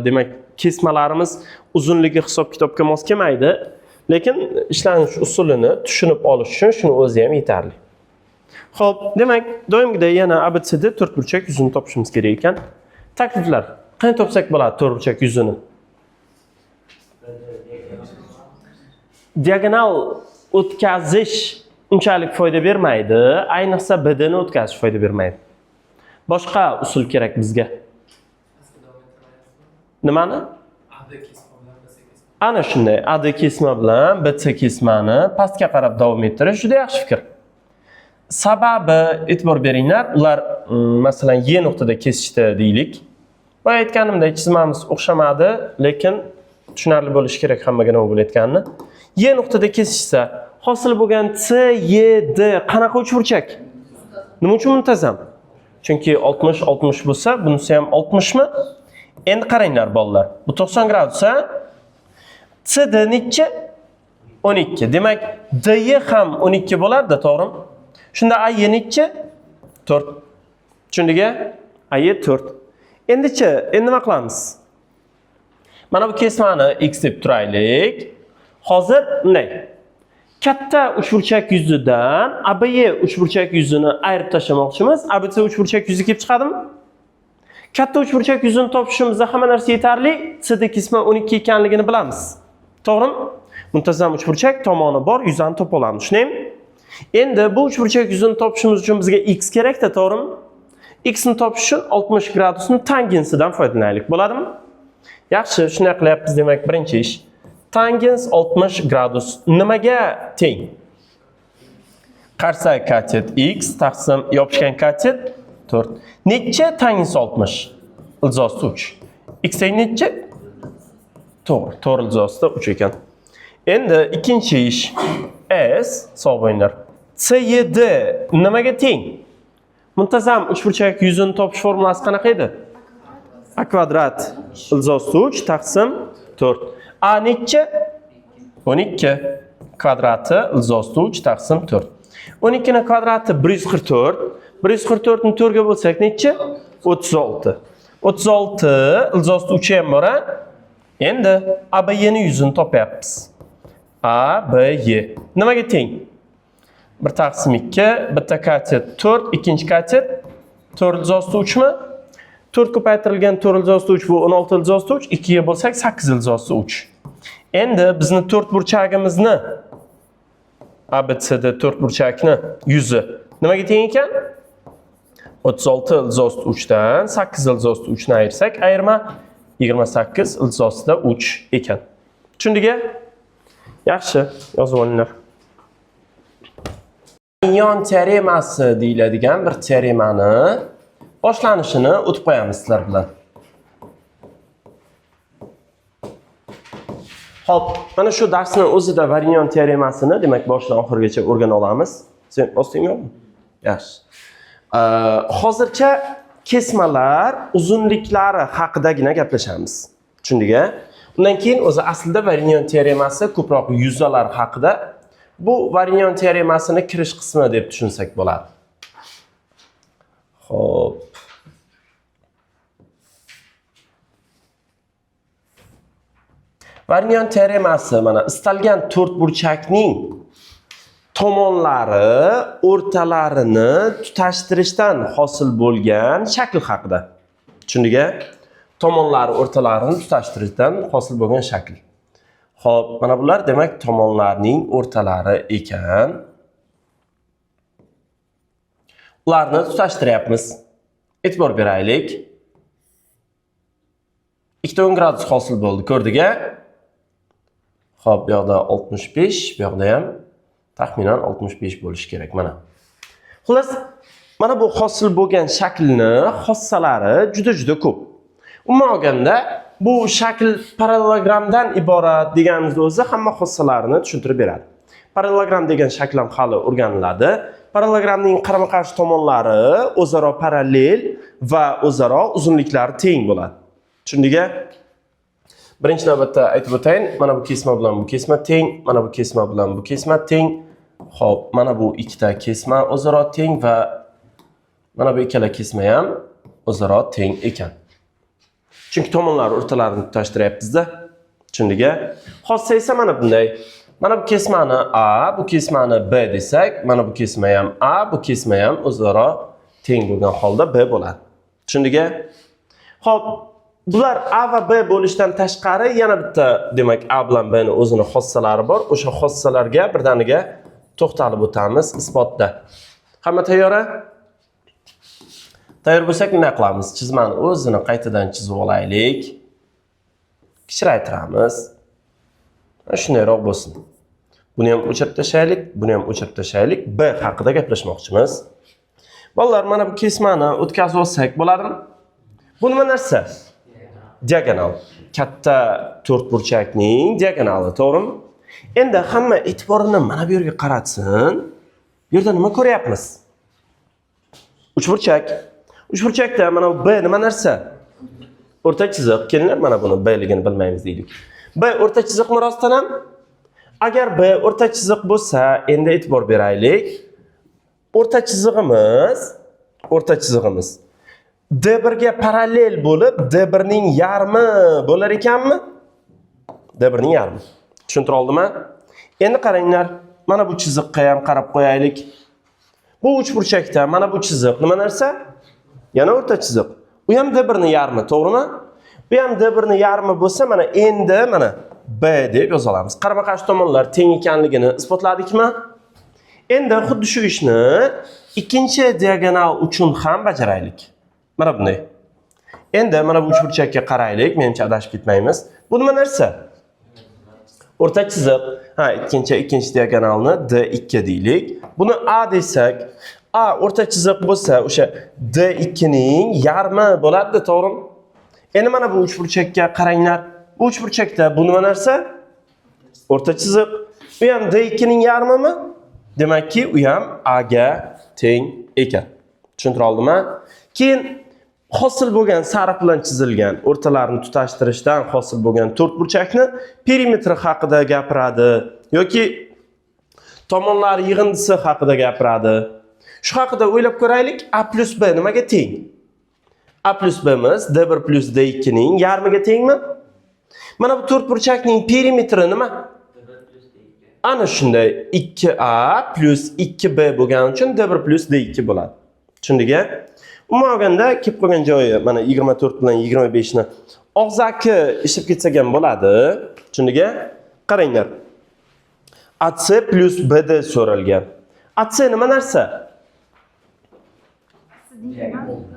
demak kesmalarimiz uzunligi hisob-kitobga mos kelmaydi. Lekin ishlanish usulini tushunib olish uchun shuni o'zi ham yetarli. Xo'p, demak, doimgidek yana ABCD 4 burchak yuzini topishimiz kerak ekan. Takliflar. Qanday topsak bo'ladi 4 burchak yuzini? Diagonal o'tkazish unchalik foyda bermaydi, ayniqsa BD ni o'tkazish foyda bermaydi. Boshqa usul kerak bizga. Nimani? Ana shunday AD kesma bilan BC kesmani pastga qarab davom ettirish juda yaxshi fikr. Sababi, e'tibor beringlar, ular masalan Y nuqtada kesishdi deylik. Va aytganimdek chizmamiz o'xshamadi, lekin tushunarli bo'lishi kerak hammaga nima bo'layotganini. Y nuqtada kesishsa, hosil bo'lgan C, Y, D qanaqa uchburchak? Nima uchun muntazam? Chunki 60 60 bo'lsa, bunisi ham 60 mi? Endi qaranglar bolalar. Bu 90 gradus, ha? CD nechi? 12. Demak, DY ham 12 bo'ladi, to'g'rimi? Shunda AY nechi? 4. Tushundiga? AY 4. Endi-chi, endi nima qilamiz? Mana bu kesmani X deb turaylik. Hozir bunday. Katta uchburchak yuzidan ABY uchburchak yuzini ayirib tashlamoqchimiz. ABC uchburchak yuzi kelib chiqadimi? Katta uchburchak yuzini topishimizda hamma narsa yetarli. CD qismi 12 ekanligini bilamiz. To'g'rimi? Muntazam uchburchak tomoni bor, yuzani topa olamiz. Shunaymi? Endi bu uchburchak yuzini topishimiz uchun bizga x kerak-da, to'g'rimi? X ni topish uchun 60 gradusning tangensidan foydalanaylik. Bo'ladimi? Yaxshi, shunday qilyapmiz demak, birinchi ish. Tangens 60 gradus nimaga teng? Qarsak katet x taqsim yopishgan katet 4. Necha tangens 60? Ilzosi 3. X teng necha? To'g'ri, 4 ilzosida 3 ekan. Endi ikkinchi ish. S sog' bo'linglar. CD nimaga teng? Muntazam uchburchak yuzini topish formulasi qanaqa edi? A kvadrat ilzosi 3 taqsim 4. A necha? 12 kvadrati ilzosi 3 taqsim 4. 12 ning kvadrati 144. 144 ni 4 ga bo'lsak necha? 36. 36 ilzosi 3 ham bor, a? Endi ABY ning yuzini topyapmiz. ABY nimaga teng? 1 taqsim 2, bitta katet 4, ikkinchi katet 4 ilzosi 3 mi? 4 ko'paytirilgan 4 ilzosi 3 bu 16 ilzosi 3, 2 ga bo'lsak 8 ilzosi 3. Endi bizni 4 burchagimizni ABCD 4 burchakni yuzi nimaga teng ekan? 36 ilzosi 3 dan 8 ilzosi 3 ni ayirsak, ayirma 28 ilzosida 3 ekan. Tushundingmi? Yaxshi, yozib olinglar. Yon teoremasi deyiladigan bir teoremani boshlanishini o'tib qo'yamiz sizlar bilan. Xo'p, mana shu darsning o'zida Varignon teoremasini demak boshdan oxirigacha o'rgana olamiz. Sen ostingmi? Yaxshi. Hozircha kesmalar uzunliklari haqidagina gaplashamiz. Tushundingmi? Undan keyin o'zi aslida Varignon teoremasi ko'proq yuzalar haqida. Bu Varignon teoremasini kirish qismi deb tushunsak bo'ladi. Xo'p. Varignon teoremasi mana istalgan to'rtburchakning tomonlari o'rtalarini tutashtirishdan hosil bo'lgan shakl haqida. Tushundingmi? Tomonlar o'rtalarini tutashtirishdan hosil bo'lgan shakl. Xo'p, mana bular demak tomonlarning o'rtalari ekan. Ularni tutashtiryapmiz. E'tibor beraylik. 2 gradus hosil bo'ldi, ko'rdingmi? Xo'p, bu yoqda 65, bu yoqda ham taxminan 65 bo'lishi kerak mana. Xullas, mana bu hosil bo'lgan shaklni xossalari juda ko'p. Umuman olganda, bu shakl parallelogramdan iborat deganimizda o'zi hamma xossalarini tushuntirib beradi. Parallelogram degan shakl ham hali o'rganiladi. Parallelogramning qarama-qarshi tomonlari o'zaro parallel va o'zaro uzunliklari teng bo'ladi. Tushundingmi? Birinchi navbatda aytib o'tayin, mana bu kesma bilan bu kesma teng, mana bu kesma bilan bu kesma teng. Xo'p, mana bu ikkita kesma o'zaro teng va mana bu ikkala kesma ham o'zaro teng ekan. Chunki tomonlar o'rtalarini tutashtiryapmiz-da. Tushundingmi? Xossa esa mana bunday. Mana bu kesmani A, bu kesmani B desak, mana bu kesma ham A, bu kesma ham o'zaro teng bo'lgan holda B bo'ladi. Tushundingmi? Xo'p, bular A va B bo'lishdan tashqari yana bitta, demak, A bilan B ning o'zini xossalari bor. O'sha xossalarga birdaniga to'xtalib o'tamiz isbotda. Hamma tayyor? Tayyor bo'lsak, nima qilamiz? Chizmani o'zini qaytadan chizib olaylik. Kichraytiramiz. Shundayroq bo'lsin. Buni ham o'chirib tashlaylik, buni ham o'chirib tashlaylik. B haqida gaplashmoqchimiz. Bolalar, mana bu kesmani o'tkazib olsak bo'ladimi? Bu nima narsa? Diagonal. Katta to'rtburchakning diagonali, to'g'rimi? Endi hamma e'tiborini mana bu yerga qaratsin. Bu yerda nima ko'ryapmiz? Uchburchak. Uchburchakda mana bu B nima narsa? O'rta chiziq. Kelinglar, mana buni B-ligini bilmaymiz deylik. B o'rta chiziqmi rostdan ham? Agar B o'rta chiziq bo'lsa, endi e'tibor beraylik. O'rta chizig'imiz D1 ga parallel bo'lib, D1 ning yarmi bo'lar ekanmi? D1 ning yarmi. Tushuntira oldimmi? Endi qaranglar, mana bu chiziqqa ham qarab qo'yaylik. Bu uchburchakda mana bu chiziq nima narsa? Yana o'rta chiziq. Bu ham D1 ning yarmi, to'g'rimi? Bu ham D1 ning yarmi bo'lsa, mana endi mana B deb yoza olamiz. Qarama-qarshi tomonlar teng ekanligini isbotladikmi? Endi xuddi shu ishni ikkinchi diagonal uchun ham bajaraylik. Mana bunday. Endi mana bu uchburchakka qaraylik, menimcha adashib ketmaymiz. Bu nima narsa? O'rta chiziq. Ha, ikkinchi diagonalni D2 deylik. Buni A desak, A o'rta chiziq bo'lsa, o'sha D2 ning yarmi bo'ladi, to'g'rimi? Endi mana bu uchburchakka qaranglar. Bu uchburchakda bu nima narsa? O'rta chiziq. Bu ham D2 ning yarmimi? Demakki, u ham A ga teng ekan. Tushuntira oldimmi? Keyin hosil bo'lgan sariq bilan chizilgan o'rtalarini tutashtirishdan hosil bo'lgan to'rtburchakni perimetri haqida gapiradi yoki tomonlar yig'indisi haqida gapiradi. Shu haqida o'ylab ko'raylik. A plus B nimaga teng? A plus B'miz D1 plus D2 ning yarmiga tengmi? Mana bu to'rtburchakning perimetri nima? Ana shunday 2A plus 2B bo'lgani uchun D1 plus D2 bo'ladi. Tushundingmi? Umuman olganda kelib qolgan joyi mana 24 bilan 25 ni og'zaki ishib ketsak ham bo'ladi. Tushundingmi? Qaranglar. AC plus BD so'ralgan. AC nima narsa?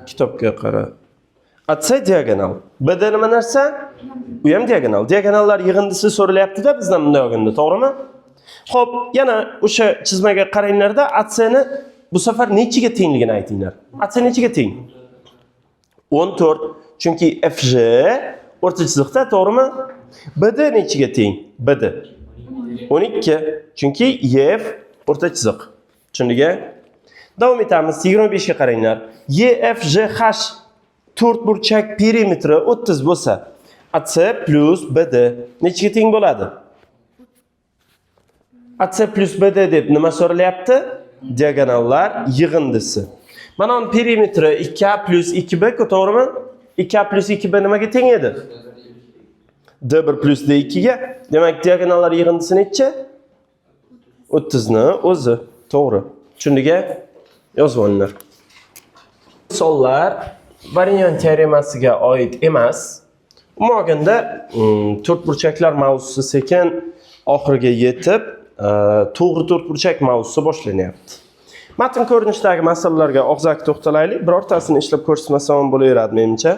Kitobga qara. AC diagonal. BD nima narsa? U ham diagonal. Diagonallar yig'indisi so'ralyapti-da bizdan bunday olganda, to'g'rimi? Xo'p, yana o'sha chizmaga qaranglarda AC ni bu safar nechiga tengligini aytinglar. AC nechiga teng? 14. Chunki FJ o'rta chiziqda, to'g'rimi? BD nechiga teng? BD 12. Chunki EF o'rta chiziq. Tushundingmi? Davom etamiz. 25 ga qaranglar. EFJH to'rtburchak perimetri 30 bo'lsa, AC plus BD nechiga teng bo'ladi? AC plus BD deb nima so'ralyapti? Diagonallar yig'indisi. Mana uni perimetri 2A plus 2B, to'g'rimi? 2A plus 2B nimaga teng edi? D1 plus D2 ga. Demak, diagonallar yig'indisi necha? 30 ni o'zi. To'g'ri. Tushundingmi? Yozib olinglar. Misollar variant teoremasiga oid emas. Umuman olganda, to'rtburchaklar mavzusi sekin oxiriga yetib, to'g'ri to'rtburchak mavzusi boshlanyapti. Matn ko'rinishidagi masalalarga og'zaki to'xtalaylik. Birortasini ishlab ko'rsatmasam ham bo'laveradi menimcha.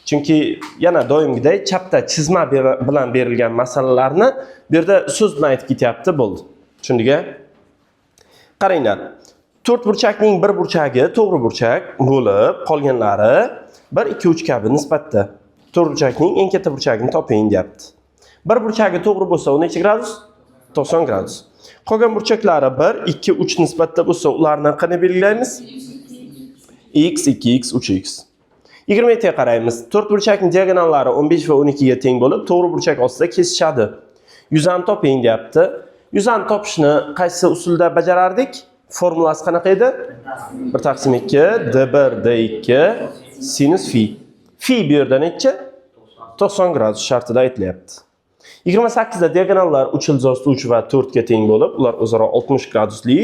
Chunki yana doimgidek chapda chizma bilan berilgan masalalarni bu yerda so'z bilan aytib ketyapti, bo'ldi. Tushundingmi? Qaranglar. To'rtburchakning bir burchagi to'g'ri burchak bo'lib, qolganlari 1, 2, 3 kabi nisbatda. To'rtburchakning eng katta burchagini toping, deyapti. Bir burchagi to'g'ri bo'lsa, u necha gradus? 90 gradus. Qolgan burchaklari 1, 2, 3 nisbatda bo'lsa, ularni qanday belgilaymiz? X, 2x, 3x. 27 ga qaraymiz. To'rtburchakning diagonallari 15 va 12 ga teng bo'lib, to'g'ri burchak ostida kesishadi. Yuzani toping, deyapti. Yuzani topishni qaysi usulda bajarardik? Formulasi qanaqa edi? 1/2 D1 D2 sinus phi. Phi bu yerda necha? 90 gradus shartida aytilyapti. 28 da diagonallar uch ildizosti 3 va 4 ga teng bo'lib, ular o'zaro 60 gradusli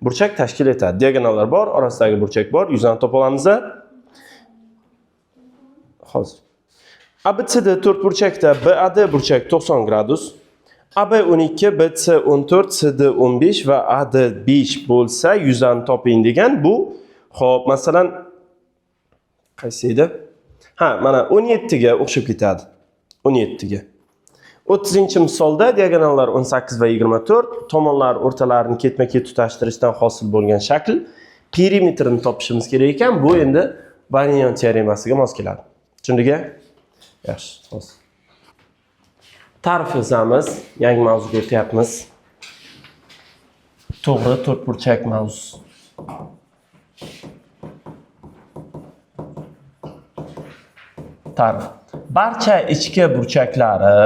burchak tashkil etadi. Diagonallar bor, orasidagi burchak bor. Yuzani topa olamiz. Hozir. ABCD to'rtburchakda BAD burchak 90 gradus, AB 12, BC 14, CD 15 va AD 5 bo'lsa, yuzani toping degan bu. Xo'p, masalan qaysi edi? Ha, mana 17 ga o'xshab ketadi. 17 ga. 30-misolda diagonallar 18 va 24, tomonlar o'rtalarini ketma-ket tutashtirishdan hosil bo'lgan shakl perimetrini topishimiz kerak ekan. Bu endi variant teoremasiga mos keladi. Tushundingmi? Yaxshi, hozir. Ta'rif yozamiz, yangi mavzuga o'tyapmiz. To'g'ri to'rtburchak mavzusi. Ta'rif. Barcha ichki burchaklari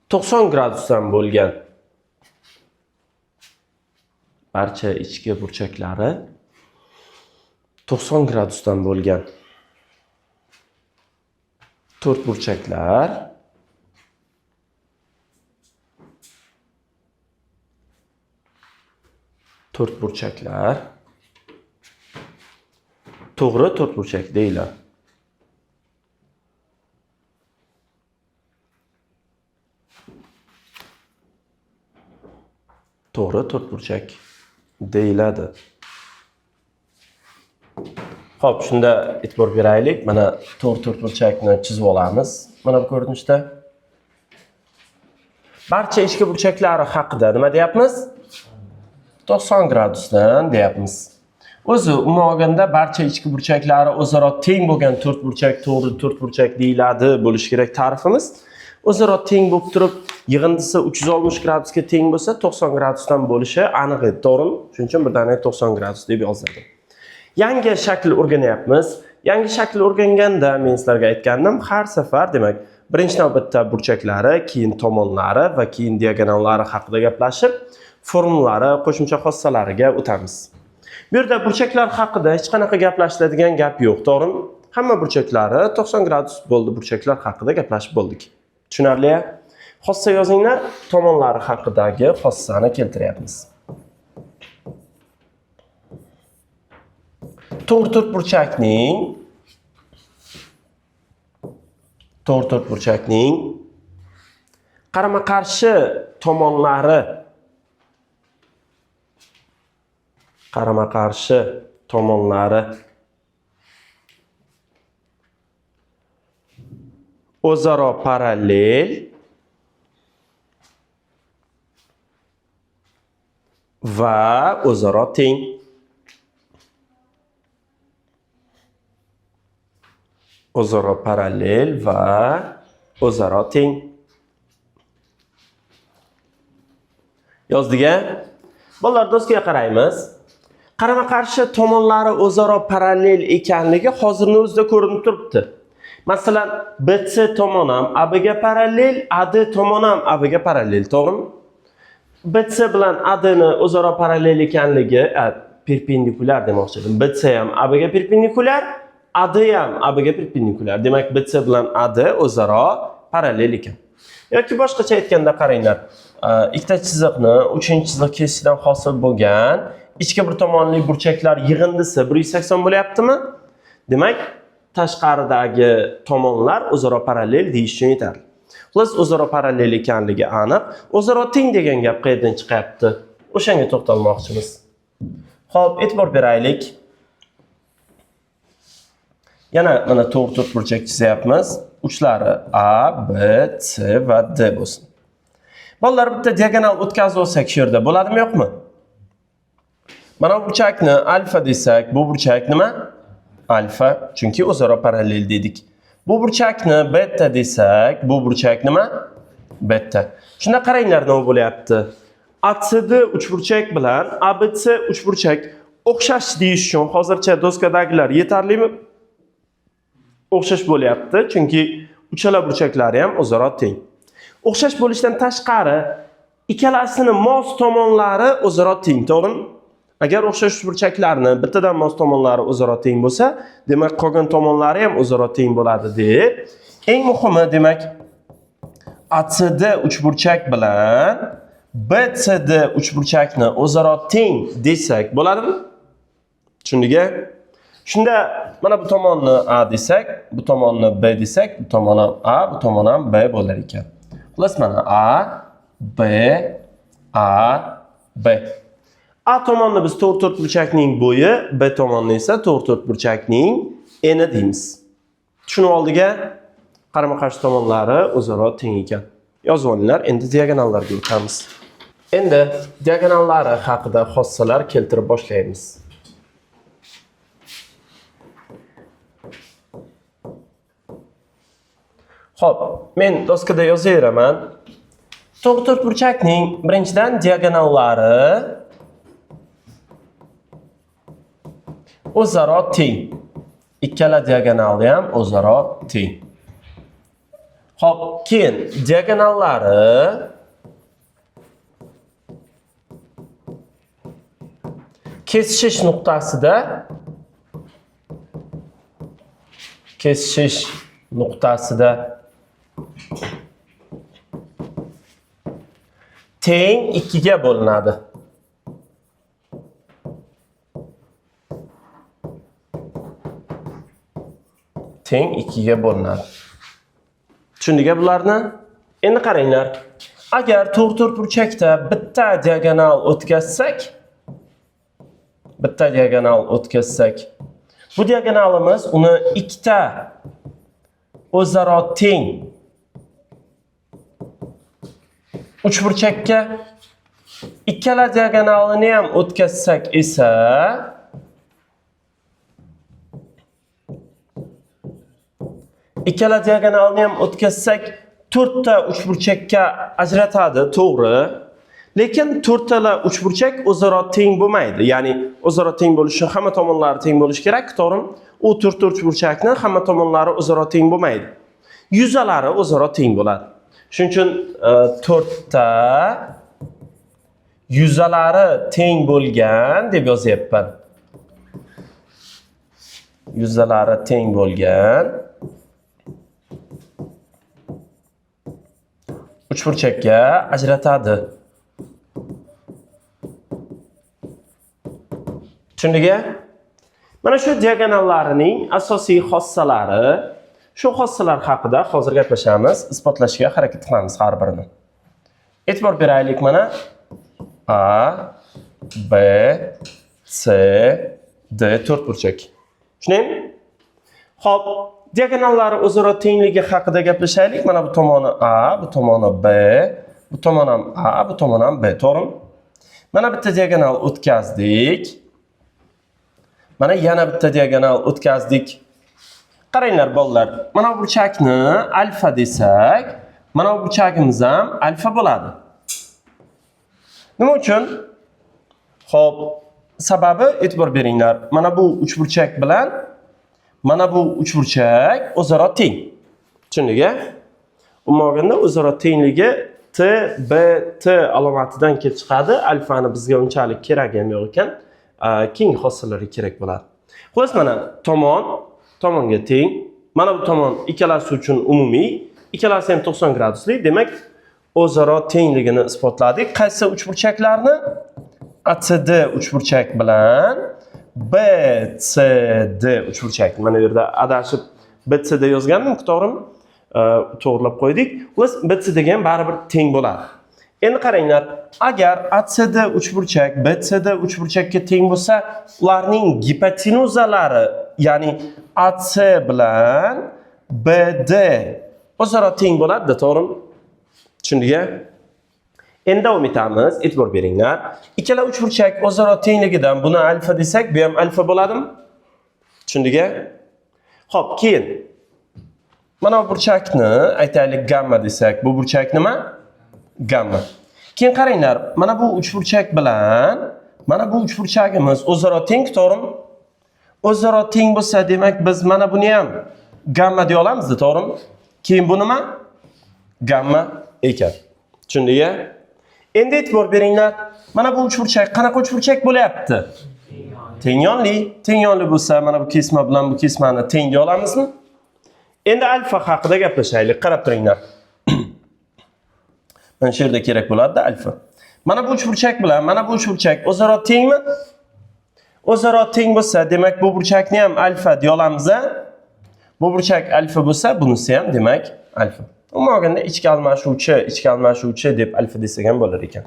90 gradusdan bo'lgan. Barcha ichki burchaklari 90 gradusdan bo'lgan. to'rtburchaklar to'g'ri to'rtburchak deyiladi. To'g'ri to'rtburchak deyiladi. Xo'p, shunda e'tibor beraylik. Mana to'g'ri to'rtburchakni chizib olamiz. Mana bu ko'rinishda. Barcha ichki burchaklari haqida nima deyapmiz? 90 gradusdan deyapmiz. O'zi umuman olganda barcha ichki burchaklari o'zaro teng bo'lgan to'rtburchak to'g'ri to'rtburchak deyiladi bo'lish kerak ta'rifimiz. O'zaro teng bo'lib turib, yig'indisi 360 gradusga teng bo'lsa, 90 gradusdan bo'lishi aniq edi, to'g'rimi? Shuning uchun birdaniga 90 gradus deb yozildi. Yangi shakl o'rganyapmiz. Yangi shakl o'rganganda men sizlarga aytgandim, har safar demak, birinchi navbatda burchaklari, keyin tomonlari va keyin diagonallari haqida gaplashib, formulari, qo'shimcha xossalariga o'tamiz. Bu yerda burchaklar haqida hech qanaqa gaplashiladigan gap yo'q, to'g'rimi? Hamma burchaklari 90 gradus bo'ldi, burchaklar haqida gaplashib bo'ldik. Tushunarli? Xossa yozinglar, tomonlari haqidagi xossani keltiryapmiz. To'g'ri to'rtburchakning qarama-qarshi tomonlari o'zaro parallel va o'zaro teng. O'zaro parallel va o'zaro teng. Yozdik-a? Bolalar, do'stga qaraymiz. Qarama-qarshi tomonlari o'zaro parallel ekanligi hozirning o'zida ko'rinib turibdi. Masalan, BC tomon ham ABga parallel, AD tomon ham ABga parallel, to'g'rimi? BC bilan ADni o'zaro parallel ekanligi, perpendikulyar demoqchi edim. BC ham ABga perpendikulyar, AD ham ABga perpendikulyar. Demak, BC bilan AD o'zaro parallel ekan. Yoki boshqacha aytganda qaranglar, ikkita chiziqni 3-chiziq kesishdan hosil bo'lgan ichki bir tomonli burchaklar yig'indisi 180 bo'lyaptimi? Demak, tashqaridagi tomonlar o'zaro parallel deyish uchun yetarli. Xullas, o'zaro parallel ekanligi aniq. O'zaro teng degan gap qayerdan chiqyapti? O'shanga to'xtalmoqchimiz. Xo'p, e'tibor beraylik. Yana mana to'g'ri to'rtburchak chizyapmiz. Uchlari A, B, C va D bo'lsin. Bolalar, bitta diagonal o'tkazib olsak shu yerda bo'ladimi, yo'qmi? Mana bu burchakni alfa desak, bu burchak nima? Alfa, chunki o'zaro parallel dedik. Bu burchakni beta desak, bu burchak nima? Beta. Shunda qaranglar nima bo'lyapti? ACD uchburchak bilan ABC uchburchak o'xshash deyish uchun hozircha doskadagilar yetarlimi? O'xshash bo'lyapti, chunki uchala burchaklari ham o'zaro teng. O'xshash bo'lishdan tashqari, ikkalasini mos tomonlari o'zaro teng, to'g'rimi? Agar o'xshash burchaklarni bittadan mos tomonlari o'zaro teng bo'lsa, demak qolgan tomonlari ham o'zaro teng bo'ladi deb, eng muhimi demak ACD uchburchak bilan BCD uchburchakni o'zaro teng desak bo'ladimi? Tushundingmi? Shunda mana bu tomonni A desak, bu tomonni B desak, bu tomon ham A, bu tomon ham B bo'lar ekan. Xullas mana A, B, A, B. A tomonni biz to'g'ri to'rtburchakning bo'yi, B tomonni esa to'g'ri to'rtburchakning eni deymiz. Tushunib oldik-a? Qarama-qarshi tomonlari o'zaro teng ekan. Yozib olinglar, endi diagonallarga o'tamiz. Endi diagonallari haqida xossalar keltirib boshlaymiz. Xo'p, men doskada yozaveraman. To'g'ri to'rtburchakning birinchidan diagonallari o'zaro teng. Ikkala diagonali ham o'zaro teng. Xo'p, keyin diagonallari kesishish nuqtasida teng 2 ga bo'linadi. Teng 2 ga bo'linadi. Tushundingmi bularni? Endi qaranglar. Agar to'rt burchakda bitta diagonal o'tkazsak, bu diagonalimiz uni ikkita o'zaro teng uchburchakka ikkala diagonalini ham o'tkazsak esa ikkala diagonalni ham o'tkazsak 4 ta uchburchakka ajratadi, to'g'ri. Lekin 4 tala uchburchak o'zaro teng bo'lmaydi. Ya'ni o'zaro teng bo'lishi hamma tomonlari teng bo'lishi kerak, to'g'rimi? U 4 ta uchburchakni hamma tomonlari o'zaro teng bo'lmaydi. Yuzalari o'zaro teng bo'ladi. Shuning uchun 4 ta yuzalari teng bo'lgan deb yozyapman. Yuzalari teng bo'lgan uchburchakka ajratadi. Tushundingmi? Mana shu diagonallarining asosiy xossalari, shu xossalar haqida hozir gaplashamiz, isbotlashga harakat qilamiz har birini. E'tibor beraylik mana A, B, C, D 4 burchak. Tushundingmi? Xo'p, diagonallari o'zaro tengligi haqida gaplashaylik. Mana bu tomoni A, bu tomoni B, bu tomon ham A, bu tomon ham B, to'g'rimi? Mana bitta diagonal o'tkazdik. Mana yana bitta diagonal o'tkazdik. Qaranglar bolalar, mana bu burchakni alfa desak, mana bu burchagimiz ham alfa bo'ladi. Nima uchun? Xo'p, sababi e'tibor beringlar. Mana bu uchburchak bilan mana bu uchburchak o'zaro teng. Tushundingmi? Umuman o'zaro tengligi T, B, T alomatidan kelib chiqadi. Alfani bizga unchalik kerak ham yo'q ekan. Keng xossalari kerak bo'ladi. Xo'sh, mana tomonga teng. Mana bu tomon ikkalasi uchun umumiy, ikkalasi ham 90 gradusli. Demak, o'zaro tengligini isbotladik. Qaysi uchburchaklarni? ACD uchburchak bilan BCD uchburchak. Mana bu yerda adashib BCD yozgandim, to'g'rimi? To'g'rilab qo'ydik. O'z BCDga ham baribir teng bo'ladi. Endi qaranglar, agar ACD uchburchak BCD uchburchakka teng bo'lsa, ularning gipotenuzalari, ya'ni AC bilan BD o'zaro teng bo'ladi, to'g'rimi? Tushundingmi? Endi davom etamiz. E'tibor beringlar. Ikkala uchburchak o'zaro tengligidan buni alfa desak, bu ham alfa bo'ladimi? Tushundingmi? Xo'p, keyin mana bu burchakni aytaylik gamma desak, bu burchak nima? Gamma. Keyin qaranglar, mana bu uchburchak bilan mana bu uchburchagimiz o'zaro teng, to'g'rimi? O'zaro teng bo'lsa, demak biz mana buni ham gamma deya olamiz, to'g'rimi? Keyin bu nima? Gamma ekan. Tushundingmi? Endi e'tibor beringlar. Mana bu uchburchak qanaqa uchburchak bo'lyapti? Tengyonli. Tengyonli bo'lsa, mana bu kesma bilan bu kesmani teng deya olamizmi? Endi alfa haqida gaplashaylik. Qarab turinglar. Mana shu yerda kerak bo'ladi alfa. Mana bu uchburchak bilan mana bu uchburchak o'zaro tengmi? O'zaro teng bo'lsa, demak bu burchakni ham alfa deya olamiz. Bu burchak alfa bo'lsa, bunisi ham demak alfa. Umuman ichki almashuvchi deb alfa desak ham bo'lar ekan.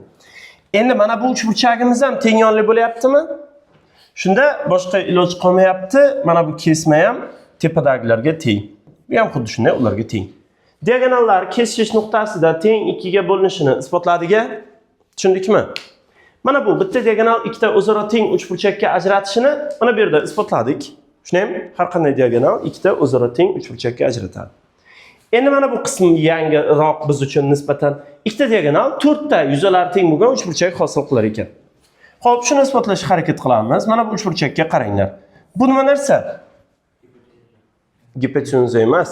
Endi mana bu uchburchagimiz ham tengyonli bo'lyaptimi? Shunda boshqa iloj qolmayapti. Mana bu kesma ham tepadagilarga teng. Bu ham xuddi shunday ularga teng. Diagonallar kesishish nuqtasida teng 2 ga bo'linishini isbotladik. Tushundikmi? Mana bu bitta diagonal ikkita o'zaro teng uchburchakka ajratishini mana bu yerda isbotladik. Shuningdek, har qanday diagonal ikkita o'zaro teng uchburchakka ajratadi. Endi mana bu qism yangiroq biz uchun nisbatan ikkita diagonal 4 ta yuzalari teng bo'lgan uchburchak hosil qilar ekan. Xo'p, shuni isbotlashga harakat qilamiz. Mana bu uchburchakka qaranglar. Bu nima narsa? Gipotenuza emas.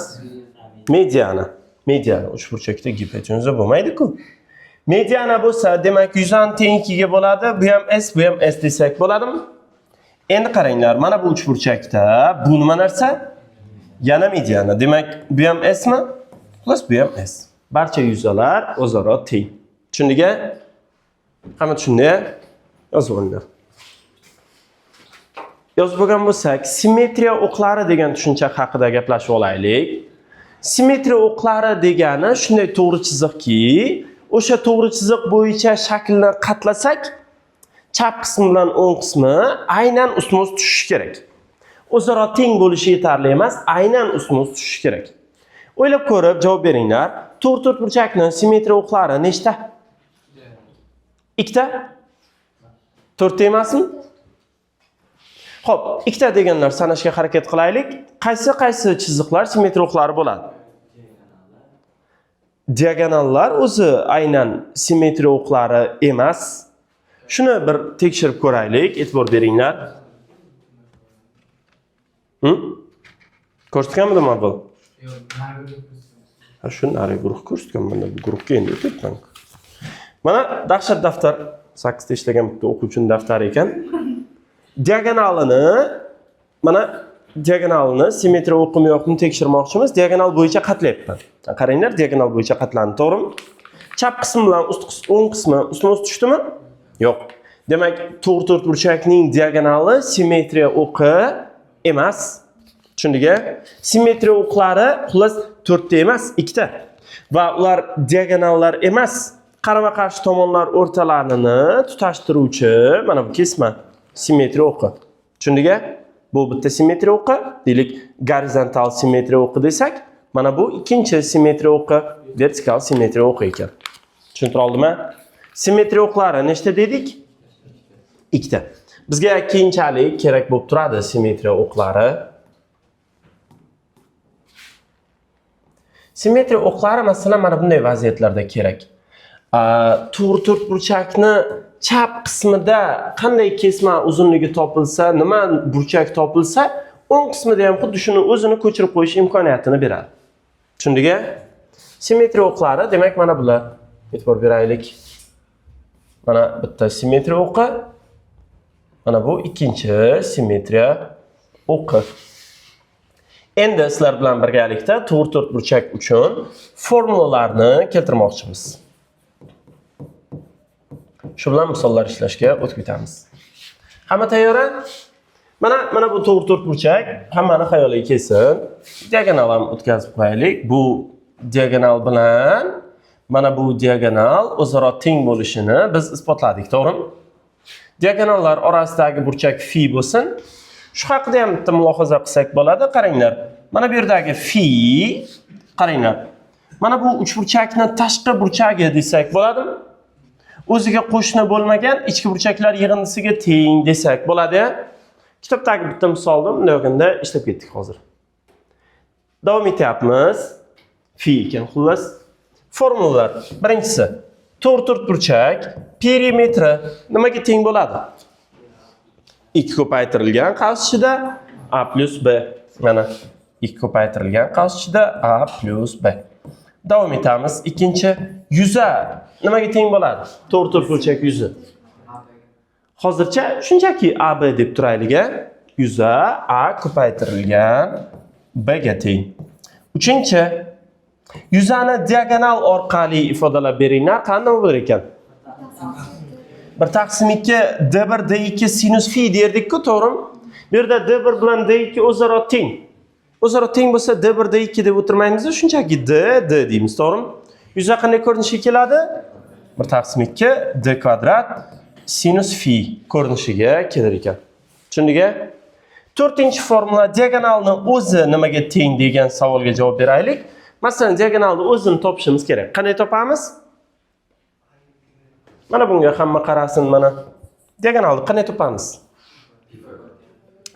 Mediana. Mediana uchburchakda gipotenuza bo'lmaydi-ku. Mediana bo'lsa, demak yuzani teng 2 ga bo'ladi. Bu ham S, bu ham S desak bo'ladimi? Endi qaranglar, mana bu uchburchakda bu nima narsa? yana mediana. Demak, bu ham S mi? Plus bu ham S. Barcha yuzalar o'zaro teng. Tushundiga? Hamma tushundi? Yozib olinglar. Yozib bo'lgan bo'lsak, simmetriya o'qlari degan tushuncha haqida gaplashib olaylik. Simmetriya o'qlari degani shunday to'g'ri chiziqki, o'sha to'g'ri chiziq bo'yicha shaklni qatlasak, chap qismi bilan o'ng qismi aynan ustma-ust tushishi kerak. O'zaro teng bo'lishi yetarli emas, aynan ustma-ust tushishi kerak. O'ylab ko'rib javob beringlar. To'rtburchakning simmetriya o'qlari nechta? Ikkita? To'rtta emasmi? Xo'p, ikkita deganlar sanashga harakat qilaylik. Qaysi chiziqlar simmetriya o'qlari bo'ladi? Diagonallar o'zi aynan simmetriya o'qlari emas. Shuni bir tekshirib ko'raylik, e'tibor beringlar. Ko'rsatganmidim avval? Ha, shu nari guruh ko'rsatganman, bu guruhga endi o'tyapman. Mana dahshat daftar 8 ta ishlagan bitta o'quvchining daftari ekan. Diagonalni simmetriya o'qimi yo'qmi tekshirmoqchimiz. Diagonal bo'yicha qatlayapman. Qaranglar, diagonal bo'yicha qatlandi, to'g'rimi? Chap qismi bilan o'ng qismi ustma-ust tushdimi? Yo'q. Demak, to'rtburchakning diagonali simmetriya o'qi emas. Tushundiga? Simmetriya o'qlari xullas 4 ta emas, 2 ta. Va ular diagonallar emas. Qarama-qarshi tomonlar o'rtalarini tutashtiruvchi mana bu kesma simmetriya o'qi. Tushundiga? Bu bitta simmetriya o'qi, deylik, gorizontal simmetriya o'qi desak, mana bu ikkinchi simmetriya o'qi, vertikal simmetriya o'qi ekan. Tushuntira oldimmi? Simmetriya o'qlari nechta dedik? 2 ta. Bizga keyinchalik kerak bo'lib turadi simmetriya o'qlari. Simmetriya o'qlari masalan mana bunday vaziyatlarda kerak. To'rtburchakni chap qismida qanday kesma uzunligi topilsa, nima burchak topilsa, o'ng qismida ham xuddi shuni o'zini ko'chirib qo'yish imkoniyatini beradi. Tushundiga? Simmetriya o'qlari demak mana bular. E'tibor beraylik. Mana bitta simmetriya o'qi, mana bu ikkinchi simmetriya o'qi. Endi sizlar bilan birgalikda to'rtburchak uchun formulalarni keltirmoqchimiz. Shu bilan misollar ishlashga o'tib ketamiz. Hamma tayyor? Mana bu to'rtburchak, hammani xayoliga kelsin. Diagonal ham o'tkazib qo'yaylik. Bu diagonal bilan mana bu diagonal o'zaro teng bo'lishini biz isbotladik, to'g'rimi? Diagonallar orasidagi burchak phi bo'lsin. Shu haqida ham bitta mulohaza qilsak bo'ladi. Qaranglar. Mana bu yerdagi phi, qaranglar. Mana bu uchburchakni tashqi burchagi desak bo'ladimi? O'ziga qo'shni bo'lmagan ichki burchaklar yig'indisiga teng desak bo'ladi. Kitobdagi bitta misolni bunday olganda ishlab ketdik hozir. Davom etyapmiz. Phi ekan xullas. Formulalar. Birinchisi, to'rtburchak perimetri nimaga teng bo'ladi? 2 ko'paytirilgan qavs-ichida a plus b. Mana 2 ko'paytirilgan qavs-ichida a plus b. Davom etamiz. Ikkinchi, yuza nimaga teng bo'ladi? To'rtburchak yuzi. Hozircha shunchaki AB deb turaylik. Yuza a ko'paytirilgan b ga teng. Uchinchi, yuzani diagonal orqali ifodalab beringlar. Qanday bo'lar ekan? 1/2 d1 d2 sinus phi derdik-ku, to'g'rimi? Bu yerda d1 bilan d2 o'zaro teng. O'zaro teng bo'lsa d1 d2 deb o'tirmaymiz, shunchaki d deymiz, to'g'rimi? Yuza qanday ko'rinishga keladi? 1/2 d kvadrat sinus phi ko'rinishiga kelar ekan. Tushundiga? 4-chi formula diagonalni o'zi nimaga teng degan savolga javob beraylik. Masalan, diagonalni o'zini topishimiz kerak. Qanday topamiz? Mana bunga hamma qarasin, mana. Diagonalni qanday topamiz?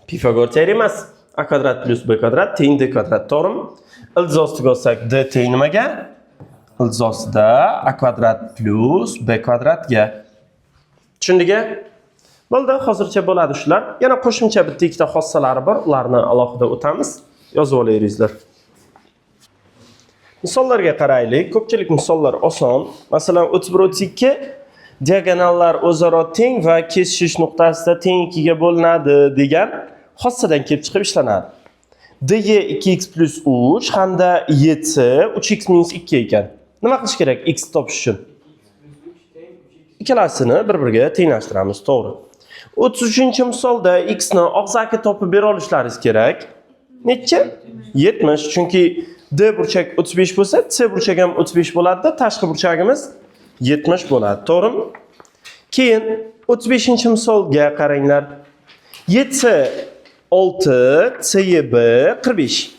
Pifagor teorem emas. A kvadrat plus b kvadrat teng d kvadrat, to'g'rimi? Ildiz ostiga olsak d teng nimaga? Ildiz ostida a kvadrat plus b kvadratga. Tushundiga? Bo'ldi, hozircha bo'ladi shular. Yana qo'shimcha bitta ikkita xossalari bor, ularni alohida o'tamiz. Yozib olaveringizlar. Misollarga qaraylik. Ko'pchilik misollar oson. Masalan, 31-32 diagonallar o'zaro teng va kesishish nuqtasida teng 2 ga bo'linadi degan xossadan kelib chiqib ishlanadi. dy 2x plus 3 hamda y'si 3x minus 2 ekan. Nima qilish kerak x topish uchun? Ikkalasini bir-biriga tenglashtiramiz, to'g'ri. 33-misolda x ni og'zaki topib bera olishlaringiz kerak. Necha? 70. Chunki d burchak 35 bo'lsa, c burchak ham 35 bo'ladi-da, tashqi burchagimiz 70 bo'ladi, to'g'rimi? Keyin 35-misolga qaranglar. Y'si 6, c'yi 45.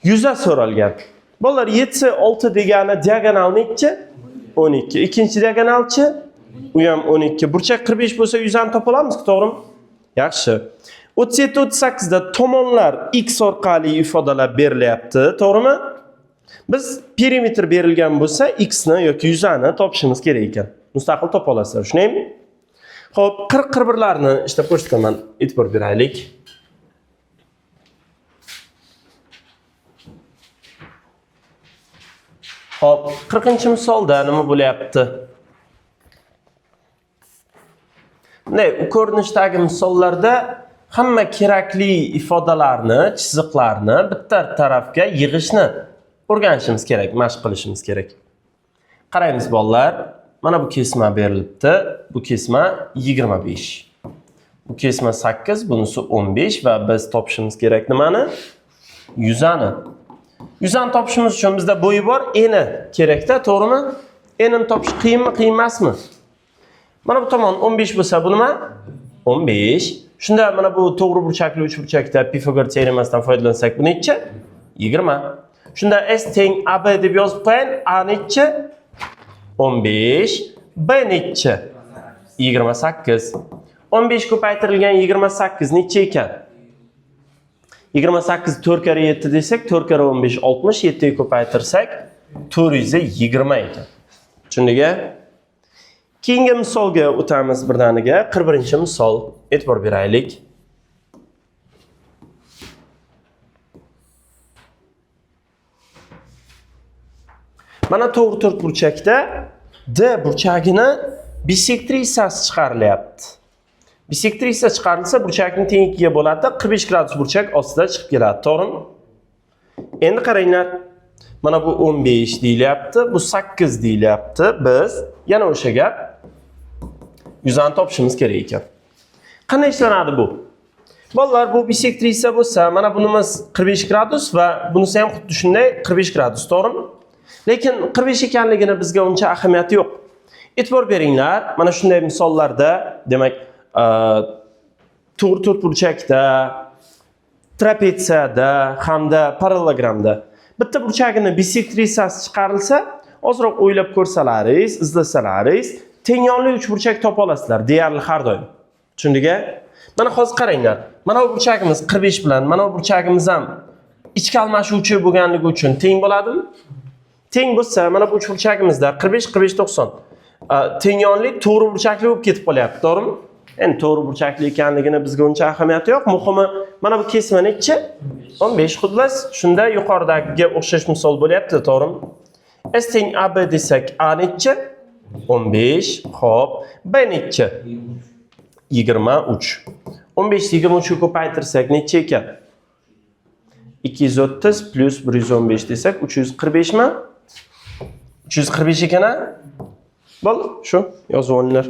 Yuza so'ralgan. Bolalar, y'si 6 degani diagonal necha? 12. Ikkinchi diagonalchi? U ham 12. Burchak 45 bo'lsa, yuzani topa olamizku, to'g'rimi? Yaxshi. 37-38 da tomonlar x orqali ifodalab berilyapti, to'g'rimi? Biz perimetr berilgan bo'lsa, x ni yoki yuzani topishimiz kerak ekan. Mustaqil topa olasizlar, shunaymi? Xo'p, 40-41larni ishlab ko'rsataman, e'tibor beraylik. Xo'p, 40-misolda nima bo'lyapti? Bu ko'rinishdagi misollarda hamma kerakli ifodalarni, chiziqlarni bitta tarafga yig'ishni o'rganishimiz kerak, mashq qilishimiz kerak. Qaraymiz bolalar, mana bu kesma berilibdi. Bu kesma 25. Bu kesma 8, bunisi 15 va biz topishimiz kerak nimani? Yuzani. Yuzani topishimiz uchun bizda bo'yi bor, eni kerakda, to'g'rimi? Enini topish qiyinmi, qiyin emasmi? Mana bu tomon 15 bo'lsa, bu nima? 15. Shunda mana bu to'g'ri burchakli uchburchakda Pifagor teoremasidan foydalansak, bu necha? 20. Shunda S teng AB deb yozib qo'ying. A necha? 15. B necha? 28. 15 ko'paytirilgan 28 necha ekan? 28 4 kare 7 desak, 4 kare 15 60, 7 ga ko'paytirsak 420 ekan. Tushundingmi? Keyingi misolga o'tamiz birdaniga. 41-misol. E'tibor beraylik. Mana to'g'ri to'rt burchakda D burchagini bisektrisasi chiqarilyapti. Bisektrisa chiqarilsa, burchakning tengligiga bo'ladi, 45 gradus burchak ostida chiqib keladi, to'g'rimi? Endi qaranglar. Mana bu 15 deyilyapti, bu 8 deyilyapti. Biz yana o'sha gap yuzani topishimiz kerak ekan. Qanday ishlanadi bu? Bolalar, bu bisektrisa bo'lsa, mana bunimiz 45 gradus va bunisi ham xuddi shunday 45 gradus, to'g'rimi? Lekin 45 ekanligini bizga uncha ahamiyati yo'q. E'tibor beringlar, mana shunday misollarda, demak, to'g'ri to'rt burchakda, trapetsiyada hamda parallelogramda bitta burchagini bisektrisasi chiqarilsa, ozroq o'ylab ko'rsalaringiz, izlasalaringiz, teng yonli uch burchak topa olasizlar, deyarli har doim. Tushundingmi? Mana hozir qaranglar. Mana bu burchagimiz 45 bilan, mana bu burchagimiz ham ichki almashuvchi bo'lganligi uchun teng bo'ladimi? Teng bo'lsa, mana bu uch burchagimizda 45 45 90 teng yonli to'g'ri burchakli bo'lib ketib qolyapti, to'g'rimi? Endi to'g'ri burchakli ekanligini bizga uncha ahamiyati yo'q. Muhimi, mana bu kesma necha? 15 xudlas. Shunda yuqoridagiga o'xshash misol bo'lyapti, to'g'rimi? S teng AB desak, A necha? 15. Xo'p, B necha? 23. 15 ni 23 ga ko'paytirsak necha ekan? 230 plus 115 desak 345 mi? 345 ekan-a? Bo'l, shu yozib olinglar.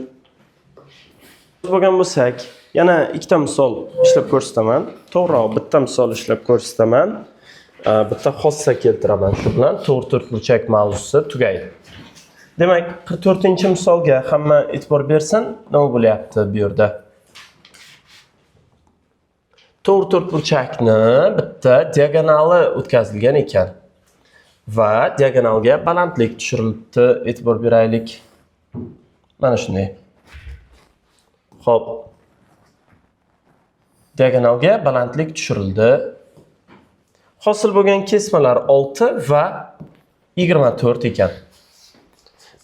Bo'lgan bo'lsak, yana ikkita misol ishlab ko'rsataman. To'g'riroq bitta misol ishlab ko'rsataman. Bitta xossa keltiraman shu bilan to'g'ri to'rt burchak mavzusi tugaydi. Demak, 44-misolga hamma e'tibor bersin. Nima bo'lyapti bu yerda? To'g'ri to'rt burchakni bitta diagonali o'tkazilgan ekan va diagonalga balandlik tushirilibdi. E'tibor beraylik. Mana shunday. Xo'p. Diagonalga balandlik tushirildi. Hosil bo'lgan kesmalar 6 va 24 ekan.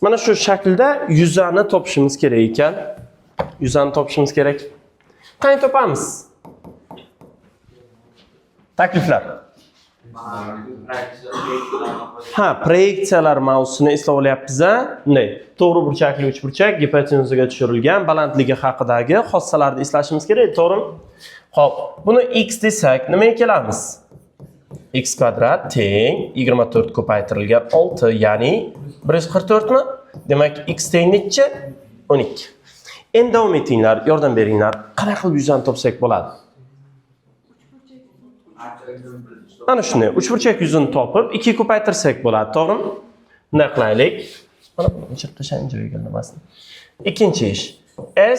Mana shu shaklda yuzani topishimiz kerak ekan. Yuzani topishimiz kerak. Qanday topamiz? Takliflar. Ha, proyeksiyalar mavzusini eslab olyapmiz-a? Bunday to'g'ri burchakli uchburchak gipotenuzaga tushirilgan balandligi haqidagi xossalarni eslashimiz kerak, to'g'rimi? Xo'p, buni x desak, nimaga kelamiz? X kvadrat teng 24 ko'paytirilgan 6, ya'ni 144 mi? Demak, x teng necha? 12. Endi davom etinglar, yordam beringlar. Qanday qilib yuzani topsak bo'ladi? Ana shunday, uchburchak yuzini topib, 2 ko'paytirsak bo'ladi, to'g'rimi? Bunday qilaylik. Mana buni chirqishang joyiga kelmasin. Ikkinchi ish.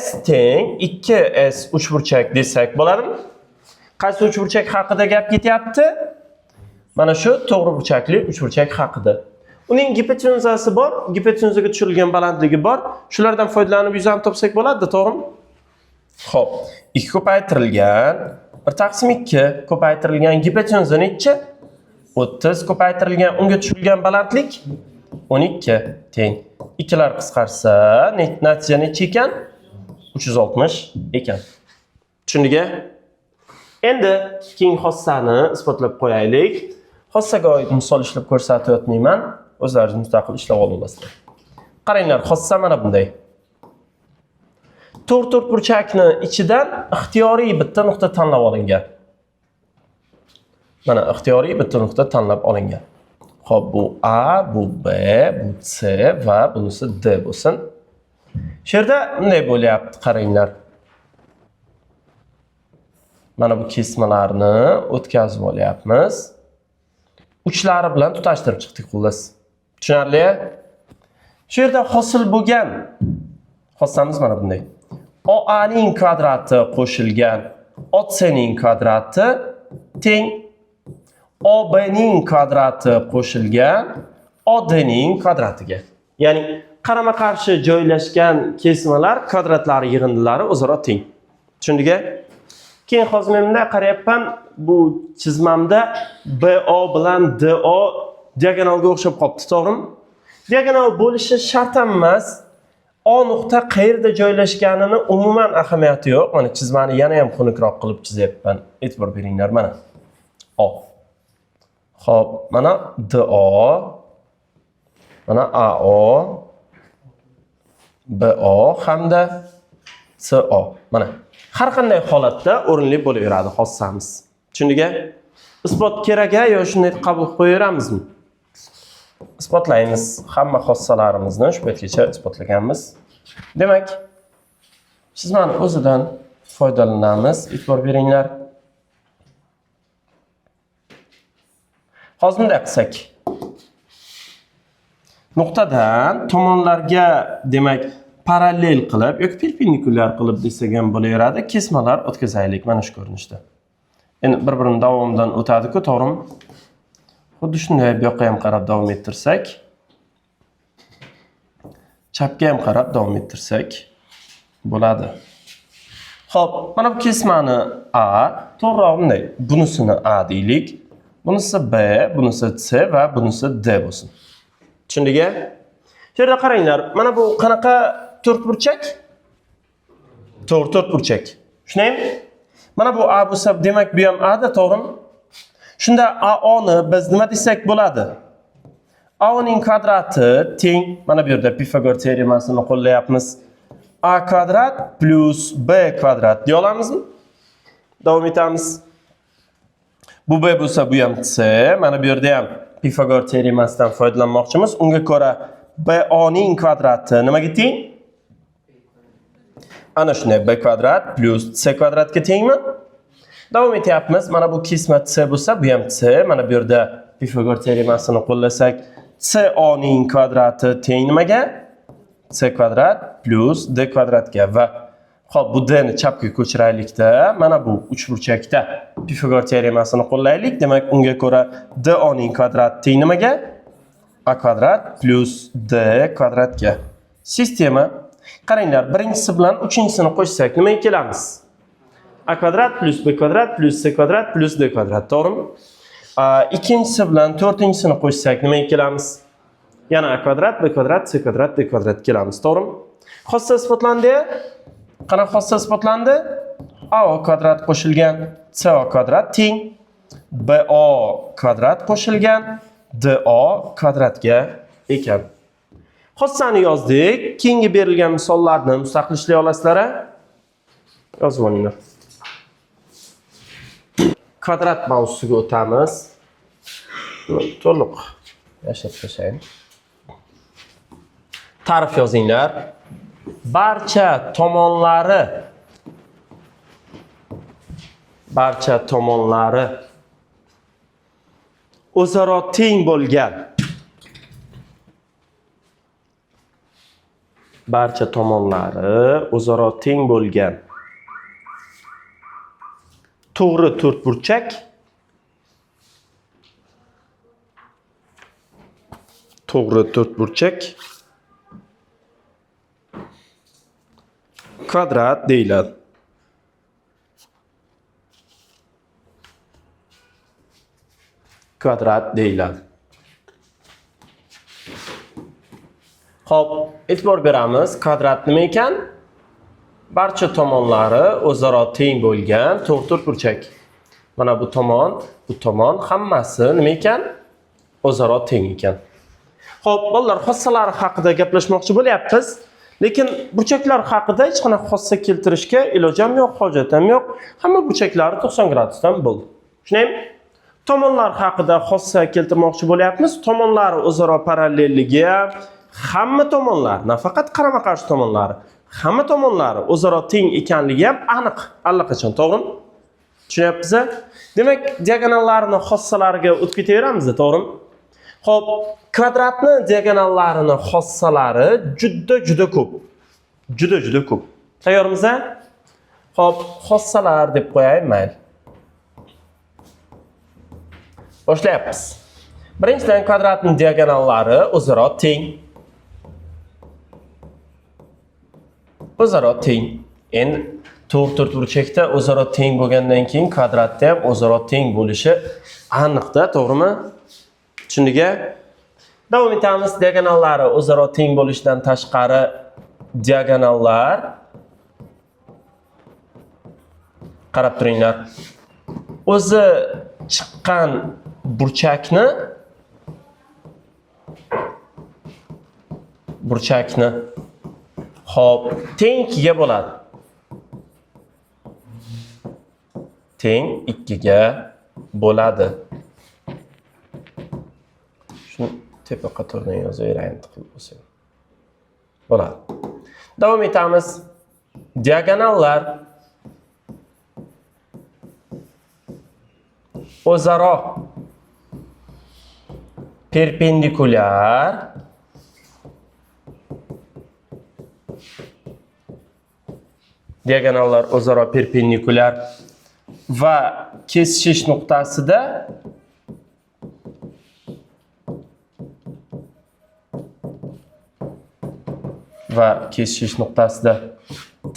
S teng 2s uchburchak desak bo'ladimi? Qaysi uchburchak haqida gap ketyapti? Mana shu to'g'ri burchakli uchburchak haqida. Uning gipotenuzasi bor, gipotenuzaga tushirilgan balandligi bor. Shulardan foydalanib yuzani topsak bo'ladi, to'g'rimi? Xo'p, 2 ko'paytirilgan 1 taqsim 2 ko'paytirilgan gipotenuza necha? 30 ko'paytirilgan unga tushirilgan balandlik 12 teng. Ikkilar qisqarsa, natija necha ekan? 360 ekan. Tushundingmi? Endi keyingi xossani isbotlab qo'yaylik. Xossaga oid misol ishlab ko'rsatib o'tmayman. O'zlaringiz mustaqil ishlab olasizlar. Qaranglar, xossa mana bunday. To'rt burchakni ichidan ixtiyoriy bitta nuqta tanlab olingan. Mana ixtiyoriy bitta nuqta tanlab olingan. Xo'p, bu A, bu B, bu C va bunisi D bo'lsin. Shu yerda bunday bo'lyapti, qaranglar. Mana bu kesmalarni o'tkazib olyapmiz. Uchlari bilan tutashtirib chiqdik, xullas. Tushunarli? Shu yerda hosil bo'lgan xossamiz mana bunday. OA ning kvadrati qo'shilgan OC ning kvadrati teng OB ning kvadrati qo'shilgan OD ning kvadratiga. Ya'ni qarama-qarshi joylashgan kesmalar kvadratlari yig'indilari o'zaro teng. Tushundingmi? Keyin hozir men bunday qarayapman, bu chizmamda BO bilan DO diagonalga o'xshab qolibdi, to'g'rimi? Diagonal bo'lishi shart emas. O nuqta qayerda joylashganini umuman ahamiyati yo'q. Mana chizmani yana ham xunukroq qilib chizyapman. E'tibor beringlar, mana. O. Xo'p, mana DO, mana AO, BO hamda CO. Mana har qanday holatda o'rinli bo'laveradi xossamiz. Tushundingmi? Isbot kerak-a yo shunday qabul qilib qo'yaveramizmi? Isbotlaymiz. Hamma xossalarimizni shu paytgacha isbotlaganmiz. Demak, chizmani o'zidan foydalanamiz. E'tibor beringlar. Hozir bunday qilsak. Nuqtadan tomonlarga, demak, parallel qilib yoki perpendikulyar qilib desak ham bo'laveradi. Kesmalar o'tkazaylik mana shu ko'rinishda. Endi bir-birini davomidan o'tadi-ku, to'g'rimi? Xuddi shunday bu yoqqa ham qarab davom ettirsak, chapga ham qarab davom ettirsak bo'ladi. Xo'p, mana bu kesmani A, to'g'riroq bunday. Bunisini A deylik, bunisi B, bunisi C va bunisi D bo'lsin. Tushundingmi? Shu yerda qaranglar, mana bu qanaqa to'rtburchak? To'rtburchak. Shundaymi? Mana bu A bo'lsa, demak bu ham A da, to'g'rimi? Shunda AO ni biz nima desak bo'ladi? AO ning kvadrati teng, mana bu yerda Pifagor teoremasini qo'llayapmiz. A kvadrat plus B kvadrat deya olamizmi? Davom etamiz. Bu B bo'lsa, bu ham C. Mana bu yerda ham Pifagor teoremasidan foydalanmoqchimiz. Unga ko'ra BO ning kvadrati nimaga teng? Ana shunday, B kvadrat plus C kvadratga tengmi? Davom etyapmiz. Mana bu kesma C bo'lsa, bu ham C. Mana bu yerda Pifagor teoremasini qo'llasak, CO ning kvadrati teng nimaga? C kvadrat plus D kvadratga va xo'p, bu D ni chapga ko'chiraylikda. Mana bu uchburchakda Pifagor teoremasini qo'llaylik. Demak, unga ko'ra DO ning kvadrati teng nimaga? A kvadrat plus D kvadratga. Sistema. Qaranglar, birinchisi bilan uchinchisini qo'shsak nimaga kelamiz? A kvadrat plus B kvadrat plus C kvadrat plus D kvadrat, to'g'rimi? Ikkinchisi bilan to'rtinchisini qo'shsak nimaga kelamiz? Yana A kvadrat, B kvadrat, C kvadrat, D kvadrat kelamiz, to'g'rimi? Xossa isbotlandi. Qanaqa xossa isbotlandi? AO kvadrat qo'shilgan CO kvadrat teng BO kvadrat qo'shilgan DO kvadratga ekan. Xossani yozdik. Keyingi berilgan misollarni mustaqil ishlay olasizlar. Yozib olinglar. Kvadrat mavzusiga o'tamiz. To'liq yashab tashlayin. Ta'rif yozinglar. Barcha tomonlari o'zaro teng bo'lgan. Barcha tomonlari o'zaro teng bo'lgan. To'g'ri to'rtburchak kvadrat deyiladi. Xo'p, e'tibor beramiz. Kvadrat nima ekan? Barcha tomonlari o'zaro teng bo'lgan to'rtburchak. Mana bu tomon hammasi nima ekan? O'zaro teng ekan. Xo'p, bolalar, xossalari haqida gaplashmoqchi bo'lyapmiz. Lekin burchaklar haqida hech qanaqa xossa keltirishga iloj ham yo'q, hojat ham yo'q. Hamma burchaklari 90 gradusdan bo'ldi. Tushunaymi? Tomonlar haqida xossa keltirmoqchi bo'lyapmiz. Tomonlar o'zaro parallelligi, hamma tomonlar, nafaqat qarama-qarshi tomonlari, hamma tomonlari o'zaro teng ekanligi ham aniq allaqachon, to'g'rimi? Tushunyapsiz? Demak, diagonallarni xossalariga o'tib ketaveramiz, to'g'rimi? Xo'p, kvadratni diagonallarini xossalari juda ko'p. Juda ko'p. Tayyormiz? Xo'p, xossalar deb qo'yaylik, mayli. Boshlayapmiz. Birinchidan kvadratning diagonallari o'zaro teng. Endi to'rtburchakda o'zaro teng bo'lgandan keyin kvadratda ham o'zaro teng bo'lishi aniqda, to'g'rimi? Tushundiga? Davom etamiz. Diagonallari o'zaro teng bo'lishidan tashqari diagonallar, qarab turinglar. O'zi chiqqan burchakni hop teng 2 ga bo'ladi. Teng 2 ga bo'ladi. Shuni tepa qatordan yozaveraylik qilib bo'lsa. Bo'ladi. Davom etamiz. Diagonallar o'zaro perpendikulyar va kesishish nuqtasida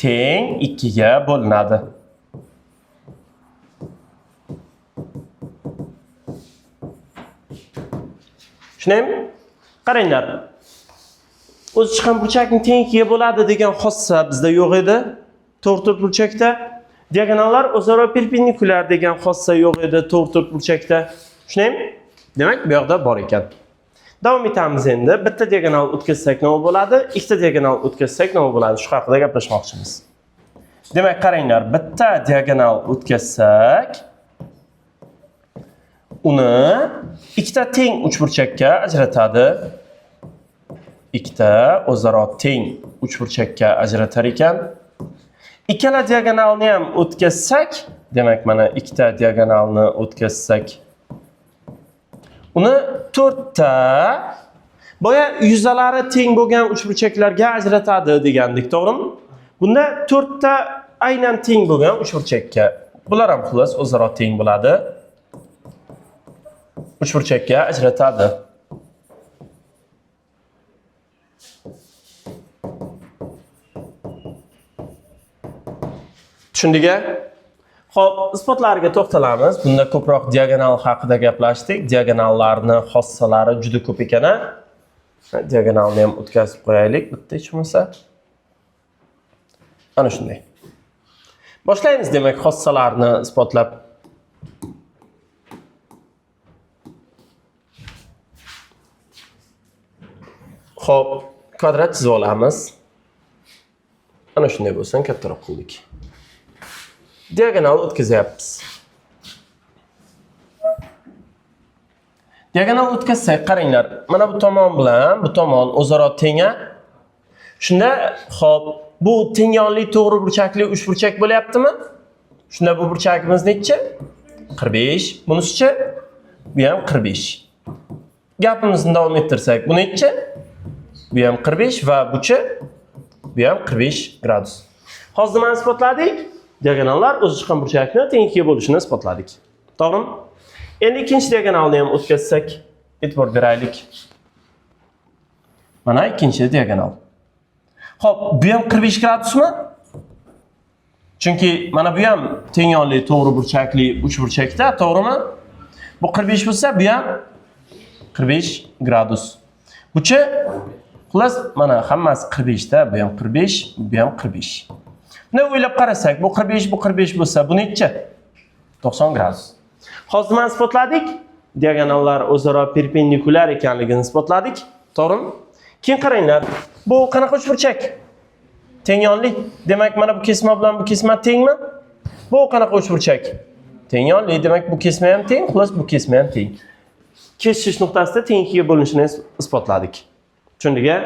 teng 2 ga bo'linadi. Tushunaymi? Qaranglar. O'zi chiqqan burchakning teng 2 ga bo'ladi degan xossa bizda yo'q edi. To'rtburchakda diagonallar o'zaro perpendikulyar degan xossa yo'q edi to'rtburchakda. Tushunaymi? Demak, bu yoqda bor ekan. Davom etamiz endi. Bitta diagonal o'tkazsak nima bo'ladi? Ikkita diagonal o'tkazsak nima bo'ladi? Shu haqida gaplashmoqchimiz. Demak, qaranglar, bitta diagonal o'tkazsak, uni ikkita teng uchburchakka ajratadi. Ikkita o'zaro teng uchburchakka ajratar ekan. Ikkala diagonalni ham o'tkazsak, demak, mana ikkita diagonalni o'tkazsak, uni 4 ta boya yuzalari teng bo'lgan uchburchaklarga ajratadi degandik, to'g'rimi? Bunda 4 ta aynan teng bo'lgan uchburchakka. Bular ham xullas o'zaro teng bo'ladi. Uchburchakka ajratadi. Tushundiga? Xo'p, isbotlariga to'xtalamiz. Bunda ko'proq diagonal haqida gaplashdik. Diagonallarning xossalari juda ko'p ekan. Diagonalni ham o'tkazib qo'yaylik, bitta hech bo'lmasa. Ana shunday. Boshlaymiz demak xossalarni isbotlab. Xo'p, kvadrat chizib olamiz. Ana shunday bo'lsin, kattaroq qildik. Diagonal o'tkazyapmiz. Diagonal o'tkazsak, qaranglar, mana bu tomon bilan bu tomon o'zaro teng-a. Shunda, xo'p, bu tengyonli to'g'ri burchakli uchburchak bo'lyaptimi? Shunda bu burchagimiz necha? 45. Bunisi-chi? Bu ham 45. Gapimizni davom ettirsak, bu necha? Bu ham 45 va bu-chi? Bu ham 45 gradus. Hozir nimani isbotladik? Diagonallar o'z chiqqan burchakni teng ikkiga bo'lishini isbotladik. To'g'rimi? Endi ikkinchi diagonalni ham o'tkazsak, e'tibor beraylik. Mana ikkinchi diagonal. Xo'p, bu ham 45 gradusmi? Chunki mana bu ham tengyonli to'g'ri burchakli uchburchakda, to'g'rimi? Bu 45 bo'lsa, bu ham 45 gradus. Bu-chi? Xullas, mana hammasi 45 da, bu ham 45, bu ham 45. Buni o'ylab qarasak, bu 45, bu 45 bo'lsa, bu necha? 90 gradus. Hozir nima isbotladik? Diagonallar o'zaro perpendikulyar ekanligini isbotladik. To'g'rimi? Keyin qaranglar, bu qanaqa uchburchak? Tengyonli. Demak, mana bu kesma bilan bu kesma tengmi? Bu qanaqa uchburchak? Tengyonli. Demak, bu kesma ham teng, xullas bu kesma ham teng. Kesishish nuqtasida teng ikkiga bo'linishini isbotladik. Tushundingmi?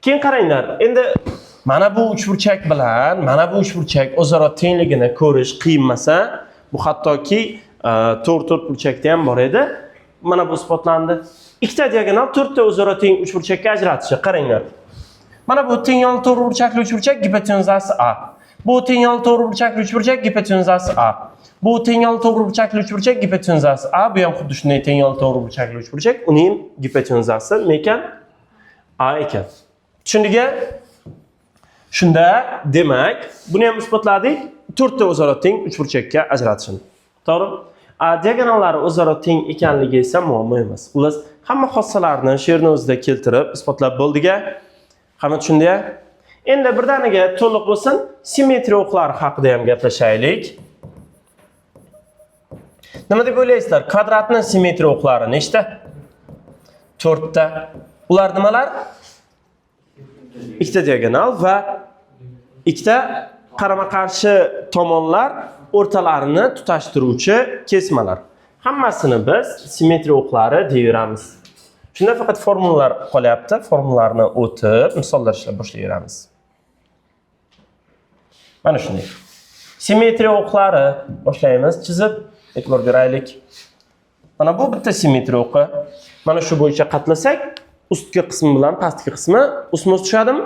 Keyin qaranglar, endi mana bu uchburchak bilan mana bu uchburchak o'zaro tengligini ko'rish qiyin emas-a? Bu hattoki to'rt burchakda ham bor edi. Mana bu isbotlandi. Ikkita diagonal to'rtta o'zaro teng uchburchakka ajratishi. Qaranglar. Mana bu tengyonli to'g'ri burchakli uchburchak gipotenuzasi A. Bu tengyonli to'g'ri burchakli uchburchak gipotenuzasi A. Bu tengyonli to'g'ri burchakli uchburchak gipotenuzasi A. Bu ham xuddi shunday tengyonli to'g'ri burchakli uchburchak. Uning gipotenuzasi nima ekan? A ekan. Tushundingmi? Shunda, demak, buni ham isbotladik. To'rtta o'zaro teng uchburchakka ajratishini. To'g'ri? Diagonallari o'zaro teng ekanligi esa muammo emas. Xullas, hamma xossalarini she'rni o'zida keltirib isbotlab bo'ldik-a? Hamma tushundingmi? Endi birdaniga to'liq bo'lsin, simmetriya o'qlari haqida ham gaplashaylik. Nima deb o'ylaysizlar? Kvadratning simmetriya o'qlari nechta? 4 ta. Ular nimalar? Ikkita diagonal va ikkita qarama-qarshi tomonlar o'rtalarini tutashtiruvchi kesmalar. Hammasini biz simmetriya o'qlari deyveramiz. Shunda faqat formulalar qolyapti. Formulalarni o'tib, misollar ishlab boshlayveramiz. Mana shunday. Simmetriya o'qlari boshlaymiz. Chizib, e'tibor beraylik. Mana bu bitta simmetriya o'qi. Mana shu bo'yicha qatlasak, ustki qismi bilan pastki qismi ustma-ust tushadimi?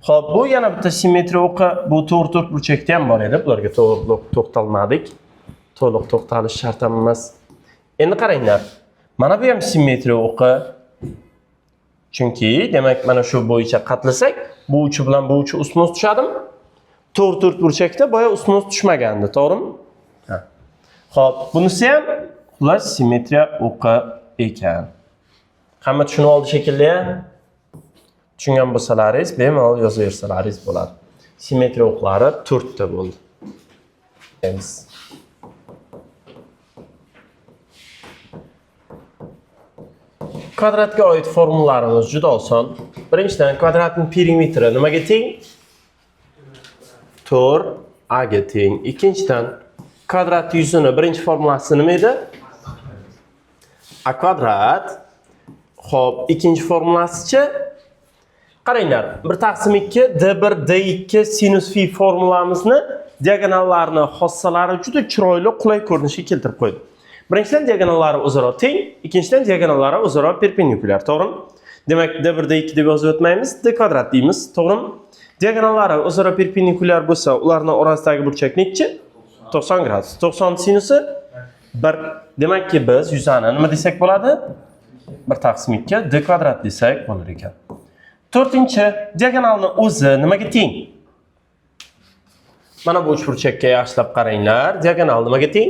Xo'p, bu yana bitta simmetriya o'qi. Bu to'rt burchakda ham bor edi. Bularga to'liq to'xtalmadik. To'liq to'xtalish shart emas. Endi qaranglar. Mana bu ham simmetriya o'qi. Chunki, demak, mana shu bo'yicha qatlasak, bu uchi bilan bu uchi ustma-ust tushadimi? To'rt burchakda boya ustma-ust tushmagandi, to'g'rimi? Ha. Xo'p, bunisi ham xullas simmetriya o'qi ekan. Hamma tushunib oldi shekilli. Tushungan bo'lsalaringiz, bemalol yozaversalaringiz bo'ladi. Simmetriya o'qlari 4 ta bo'ldi. Kvadratga oid formulalarimiz juda oson. Birinchidan kvadratning perimetri nimaga teng? 4a ga teng. Ikkinchidan kvadrat yuzini birinchi formulasi nima edi? A kvadrat. Xo'p, ikkinchi formulasi-chi? Qaranglar, 1/2 d1 d2 sinus phi formulamizni diagonallarni xossalari juda chiroyli, qulay ko'rinishga keltirib qo'ydi. Birinchidan diagonallari o'zaro teng, ikkinchidan diagonallari o'zaro perpendikulyar, to'g'rimi? Demak, d1 d2 deb yozib o'tmaymiz, d kvadrat deymiz, to'g'rimi? Diagonallari o'zaro perpendikulyar bo'lsa, ularning orasidagi burchak nechi? 90 gradus. 90 sinusi 1. Demakki biz yuzani nima desak bo'ladi? 1/2 d kvadrat desak bo'lar ekan. 4-chi, diagonalning o'zi nimaga teng? Mana bu uchburchakka yaxshilab qaranglar. Diagonal nimaga teng?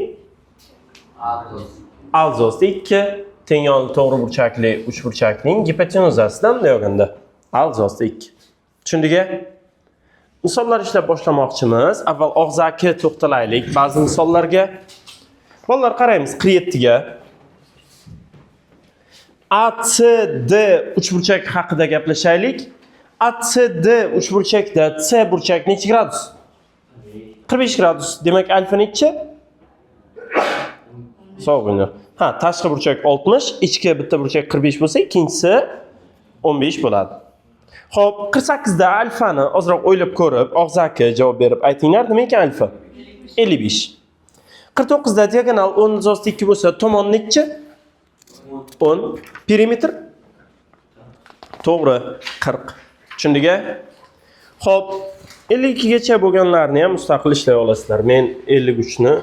Alzosda 2 tengyonli to'g'ri burchakli uchburchakning gipotenuzasidan bunday olganda alzosda 2. Tushundingmi? Misollar ishlab boshlamoqchimiz. Avval og'zaki to'xtalaylik ba'zi misollarga. Bolalar qaraymiz 47 ga. ACD uchburchak haqida gaplashaylik. ACD uchburchakda C burchak necha gradus? 45 gradus. Demak, alfa necha? Sog'inglar. Ha, tashqi burchak 60, ichki bitta burchak 45 bo'lsa, ikkinchisi 15 bo'ladi. Xo'p, 48 da alfani ozroq o'ylab ko'rib, og'zaki javob berib aytinglar, nima ekan alfa? 55. 49 da diagonal 10^2 bo'lsa, tomon necha? 10. Perimetr? To'g'ri, 40. Tushundiga? Xo'p, 52 gacha bo'lganlarni ham mustaqil ishlay olasizlar. Men 53 ni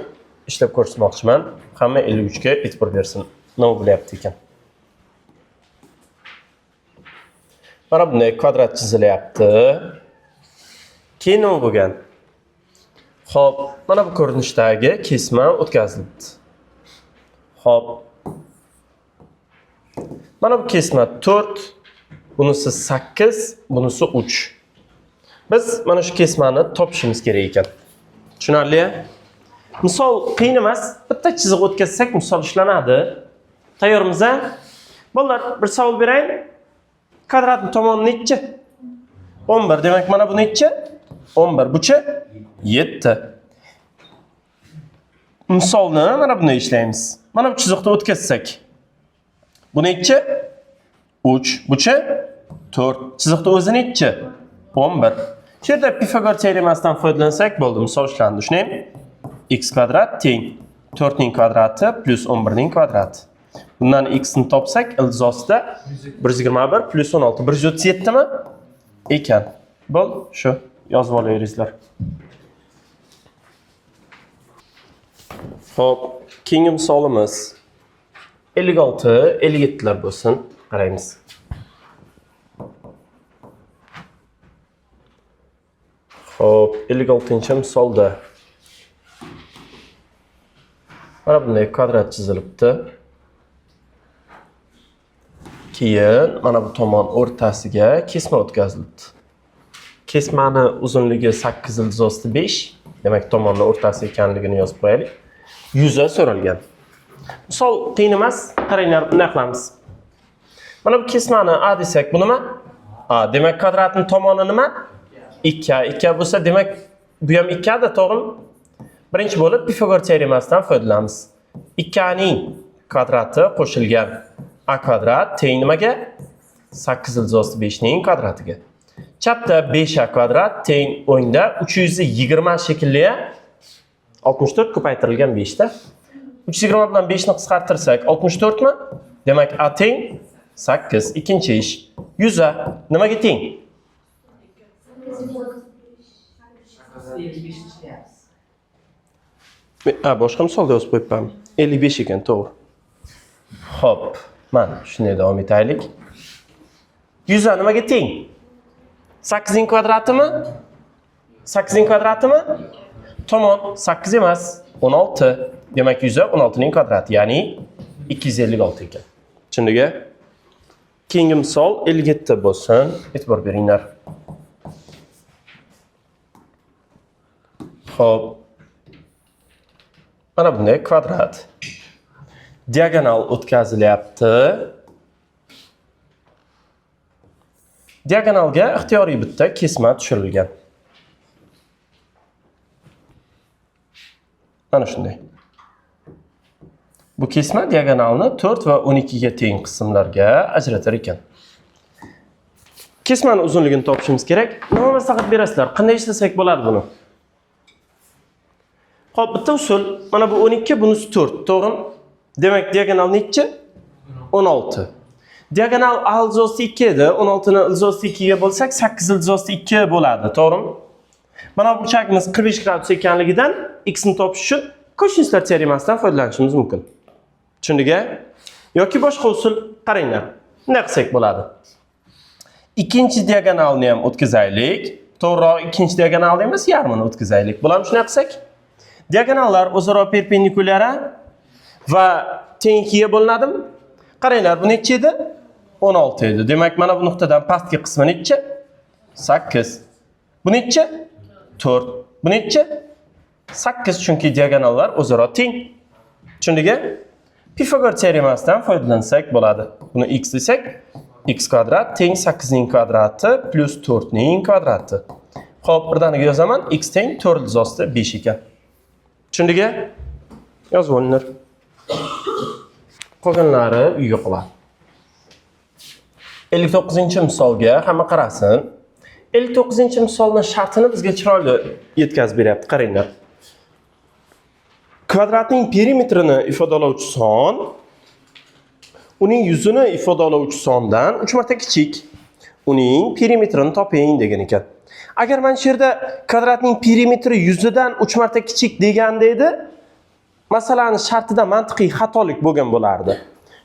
ishlab ko'rsatmoqchiman. Hamma 53 ga e'tibor bersin. Nima bo'lyapti ekan? Mana bunday kvadrat chizilyapti. Keyin nima bo'lgan? Xo'p, mana bu ko'rinishdagi kesma o'tkazilibdi. Xo'p. Mana bu kesma 4, bunisi 8, bunisi 3. Biz mana shu kesmani topishimiz kerak ekan. Tushunarli? Misol qiyin emas, bitta chiziq o'tkazsak misol ishlanadi. Tayyormiz? Bolalar, bir savol berayin. Kvadratning tomoni necha? 11. Demak, mana bu necha? 11. Buchi 7. Misolni mana bunday ishlaymiz. Mana bu chiziqni o'tkazsak. Bu necha? 3. Buchi 4. Chiziqni o'zi necha? 11. Shu yerda Pifagor teoremasidan foydalansak bo'ldi. Misol ishlandi. Tushunaymi? X kvadrat teng 4 ning kvadrati plus 11 ning kvadrati. Bundan x ni topsak, iltizosida 121 plus 16 137 mi? Ekan. Bo'l, shu yozib olaveringizlar. Xo'p, keyingi misolimiz 56, 57 lar bo'lsin. Qaraymiz. Xo'p, 56-misolda mana bunday kvadrat chizilibdi. Keyin mana bu tomon o'rtasiga kesma o'tkazilibdi. Kesmani uzunligi 8 iltizosida 5. Demak, tomonning o'rtasi ekanligini yozib qo'yaylik. Yuzi so'ralgan. Misol qiyin emas, qaranglar, bunday qilamiz. Mana bu kesmani A desak, bu nima? A. Demak, kvadratning tomoni nima? 2. 2 bo'lsa, demak, bu ham 2 da, to'g'rimi? Birinchi bo'lib Pifagor teoremasidan foydalanamiz. 2 ning kvadrati qo'shilgan a kvadrat teng nimaga? 8 iltizosida 5 ning kvadratiga. Chapda 5a kvadrat teng o'ngda 320 shekilli 64 ko'paytirilgan 5 da. 320 bilan 5 ni qisqartirsak 64 mi? Demak, a teng 8. Ikkinchi ish. 100 a nimaga teng? 55. Boshqa misolda yozib qo'yibman. 55 ekan, to'g'ri. Xo'p, mana shunday davom etaylik. 100 a nimaga teng? 8 ning kvadratimi? 8 ning kvadratimi? Tomon 8 emas, 16. Demak, 100 a 16 ning kvadrati, ya'ni 256 ekan. Tushundiga? Keyingi misol 57 bo'lsin. E'tibor beringlar. Xo'p. Mana bunday kvadrat. Diagonal o'tkazilyapti. Diagonalga ixtiyoriy bitta kesma tushirilgan. Mana shunday. Bu kesma diagonalni 4 va 12 ga teng qismlarga ajratar ekan. Kesmani uzunligini topishimiz kerak. Nima maslahat berasizlar? Qanday ishlasak bo'ladi buni? Xo'p, bitta usul. Mana bu 12, bunisi 4, to'g'rimi? Demak, diagonal necha? 16. Diagonal a iltizosida 2 edi. 16 ni iltizosida 2 ga bo'lsak, 8 iltizosida 2 bo'ladi, to'g'rimi? Mana bu burchagimiz 45 gradus ekanligidan x ni topish uchun kosinuslar teoremasidan foydalanishimiz mumkin. Tushundiga? Yoki boshqa usul, qaranglar. Nima qilsak bo'ladi? Ikkinchi diagonalni ham o'tkazaylik. To'g'riroq, ikkinchi diagonalni emas, yarmini o'tkazaylik. Bularni shunday qilsak, diagonallar o'zaro perpendikulyar va teng 2 ga bo'linadimi? Qaranglar, bu necha edi? 16 edi. Demak, mana bu nuqtadan pastki qismi necha? 8. Bu necha? 4. Bu necha? 8, chunki diagonallar o'zaro teng. Tushundiga? Pifagor teoremasidan foydalansak bo'ladi. Buni x desak, x kvadrat teng 8 ning kvadrati plus 4 ning kvadrati. Xo'p, birdaniga yozaman. X teng 4 yuzasida 5 ekan. Tushundingmi? Yozib olinir. Qolganlari uyga qoladi. 59-misolga hamma qarasin. 59-misolning shartini bizga chiroyli yetkazib beryapti. Qaranglar. Kvadratning perimetrini ifodalovchi son uning yuzini ifodalovchi sondan 3 marta kichik. Uning perimetrini toping degan ekan. Agar mana shu yerda kvadratning perimetri yuzidan 3 marta kichik deganda edi, masalani shartida mantiqiy xatolik bo'lgan bo'lardi.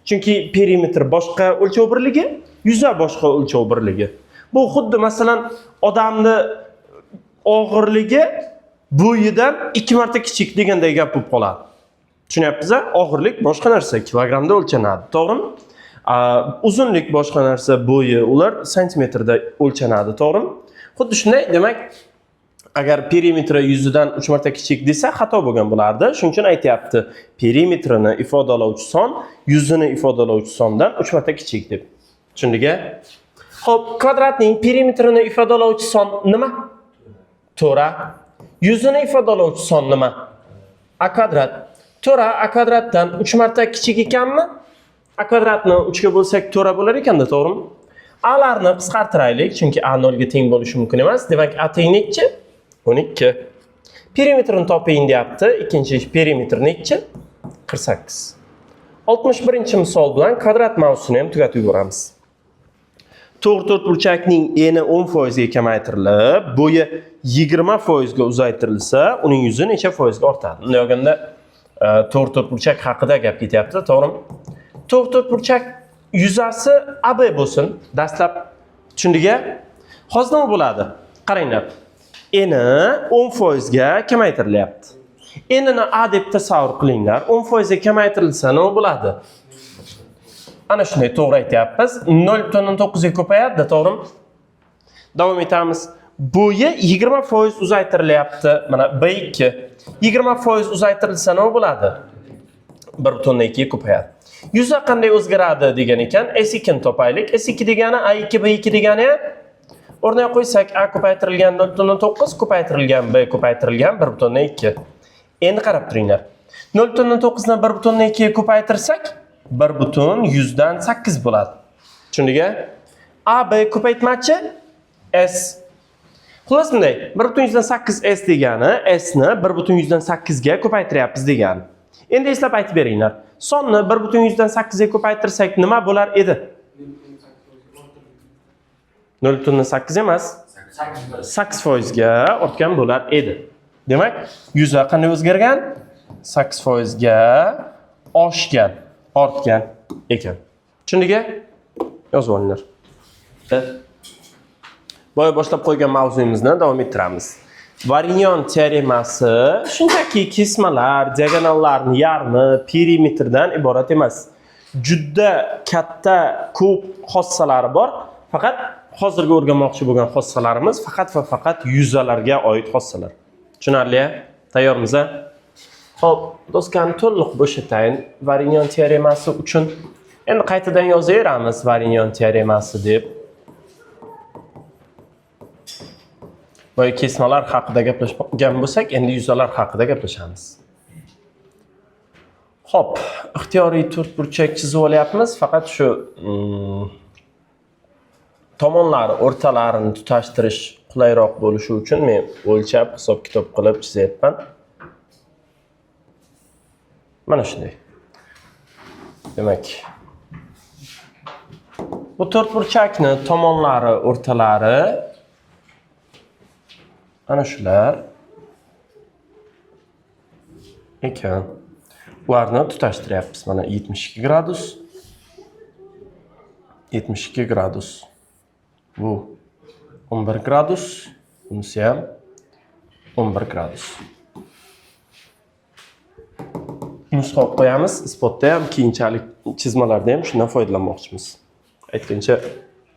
Chunki perimetr boshqa o'lchov birligi, yuza boshqa o'lchov birligi. Bu xuddi masalan odamni og'irligi bo'yidan 2 marta kichik deganday gap bo'lib qoladi. Tushunyapsiz-a? Og'irlik boshqa narsa, kilogramda o'lchanadi, to'g'rimi? Uzunlik boshqa narsa, bo'yi ular santimetrda o'lchanadi, to'g'rimi? Xuddi shunday, demak, agar perimetri yuzidan 3 marta kichik desa xato bo'lgan bo'lardi. Shuning uchun aytayapti, perimetrini ifodalovchi son yuzini ifodalovchi sondan 3 marta kichik deb. Tushundingmi? Xo'p, kvadratning perimetrini ifodalovchi son nima? To'ra. Yuzini ifodalovchi son nima? A kvadrat. To'ra a kvadratdan 3 marta kichik ekanmi? A kvadratni 3 ga bo'lsak to'ra bo'lar ekanda, to'g'rimi? A larni qisqartiraylik, chunki A 0 ga teng bo'lishi mumkin emas. Demak, A teng nechi? 12. Perimetrini toping deyapti. Ikkinchi perimetr nechi? 48. 61-misol bilan kvadrat mavzusini ham tugatib yuboramiz. To'g'ri to'rtburchakning eni 10% ga kamaytirilib, bo'yi 20% ga uzaytirilsa, uning yuzi necha foizga ortadi? Bunday olganda to'g'ri to'rtburchak haqida gap ketyapti, to'g'rimi? To'g'ri to'rtburchak yuzasi AB bo'lsin. Dastlab tushundingmi? Hozir nima bo'ladi? Qaranglar. Eni 10% ga kamaytirilyapti. Enini A deb tasavvur qilinglar. 10% ga kamaytirilsa nima bo'ladi? Ana shunday to'g'ri aytyapmiz. 0.9 ga ko'payadi, to'g'rimi? Davom etamiz. Bo'yi 20% uzaytirilyapti. Mana B2. 20% uzaytirilsa nima bo'ladi? 1.2 ga ko'payadi. Yuzi qanday o'zgaradi degan ekan, S2 ni topaylik. S2 degani A2 B2 degani o'rnaga qo'ysak A ko'paytirilgan 0.9, ko'paytirilgan B ko'paytirilgan 1.2. Endi qarab turinglar. 0.9 ni 1.2 ga ko'paytirsak 1.100dan 8 bo'ladi. Tushundingmi? A B ko'paytmachi S. Xullas bunday 1.100dan 8 S degani S ni 1.100dan 8 ga ko'paytiryapmiz degani. Endi eslab aytib beringlar. Sonni 1.100dan 8 ga ko'paytirsak nima bo'lar edi? 0.8 emas, 8% ga ortgan bo'lar edi. Demak, yuzi qanday o'zgargan? 8% ga oshgan, ortgan ekan. Tushundingmi? Yozib olinglar. Boya boshlab qo'ygan mavzuyimizni davom ettiramiz. Varignon teoremasi shunchaki kesmalar, diagonallarning yarmi, perimetrdan iborat emas. Juda katta ko'p xossalari bor. Faqat hozirgi o'rganmoqchi bo'lgan xossalarimiz faqat va faqat yuzalarga oid xossalar. Tushunarli? Tayyormiz? Xo'p, doskani to'liq bo'shatayin Varignon teoremasi uchun. Endi qaytadan yozaveramiz Varignon teoremasi deb. Boya kesmalar haqida gaplashgan bo'lsak, endi yuzalar haqida gaplashamiz. Xo'p, ixtiyoriy to'rtburchak chizib olyapmiz, faqat shu tomonlar o'rtalarini tutashtirish qulayroq bo'lishi uchun men o'lchab, hisob-kitob qilib chizyapman. Mana shunday. Demak, bu to'rtburchakni tomonlari o'rtalari ana shular ekan. Ularni tutashtiryapmiz. Mana 72 gradus. 72 gradus. Bu 11 gradus. Bunisi ham 11 gradus. Nusxa qo'yamiz. Isbotda ham, keyinchalik chizmalarda ham shundan foydalanmoqchimiz. Aytgancha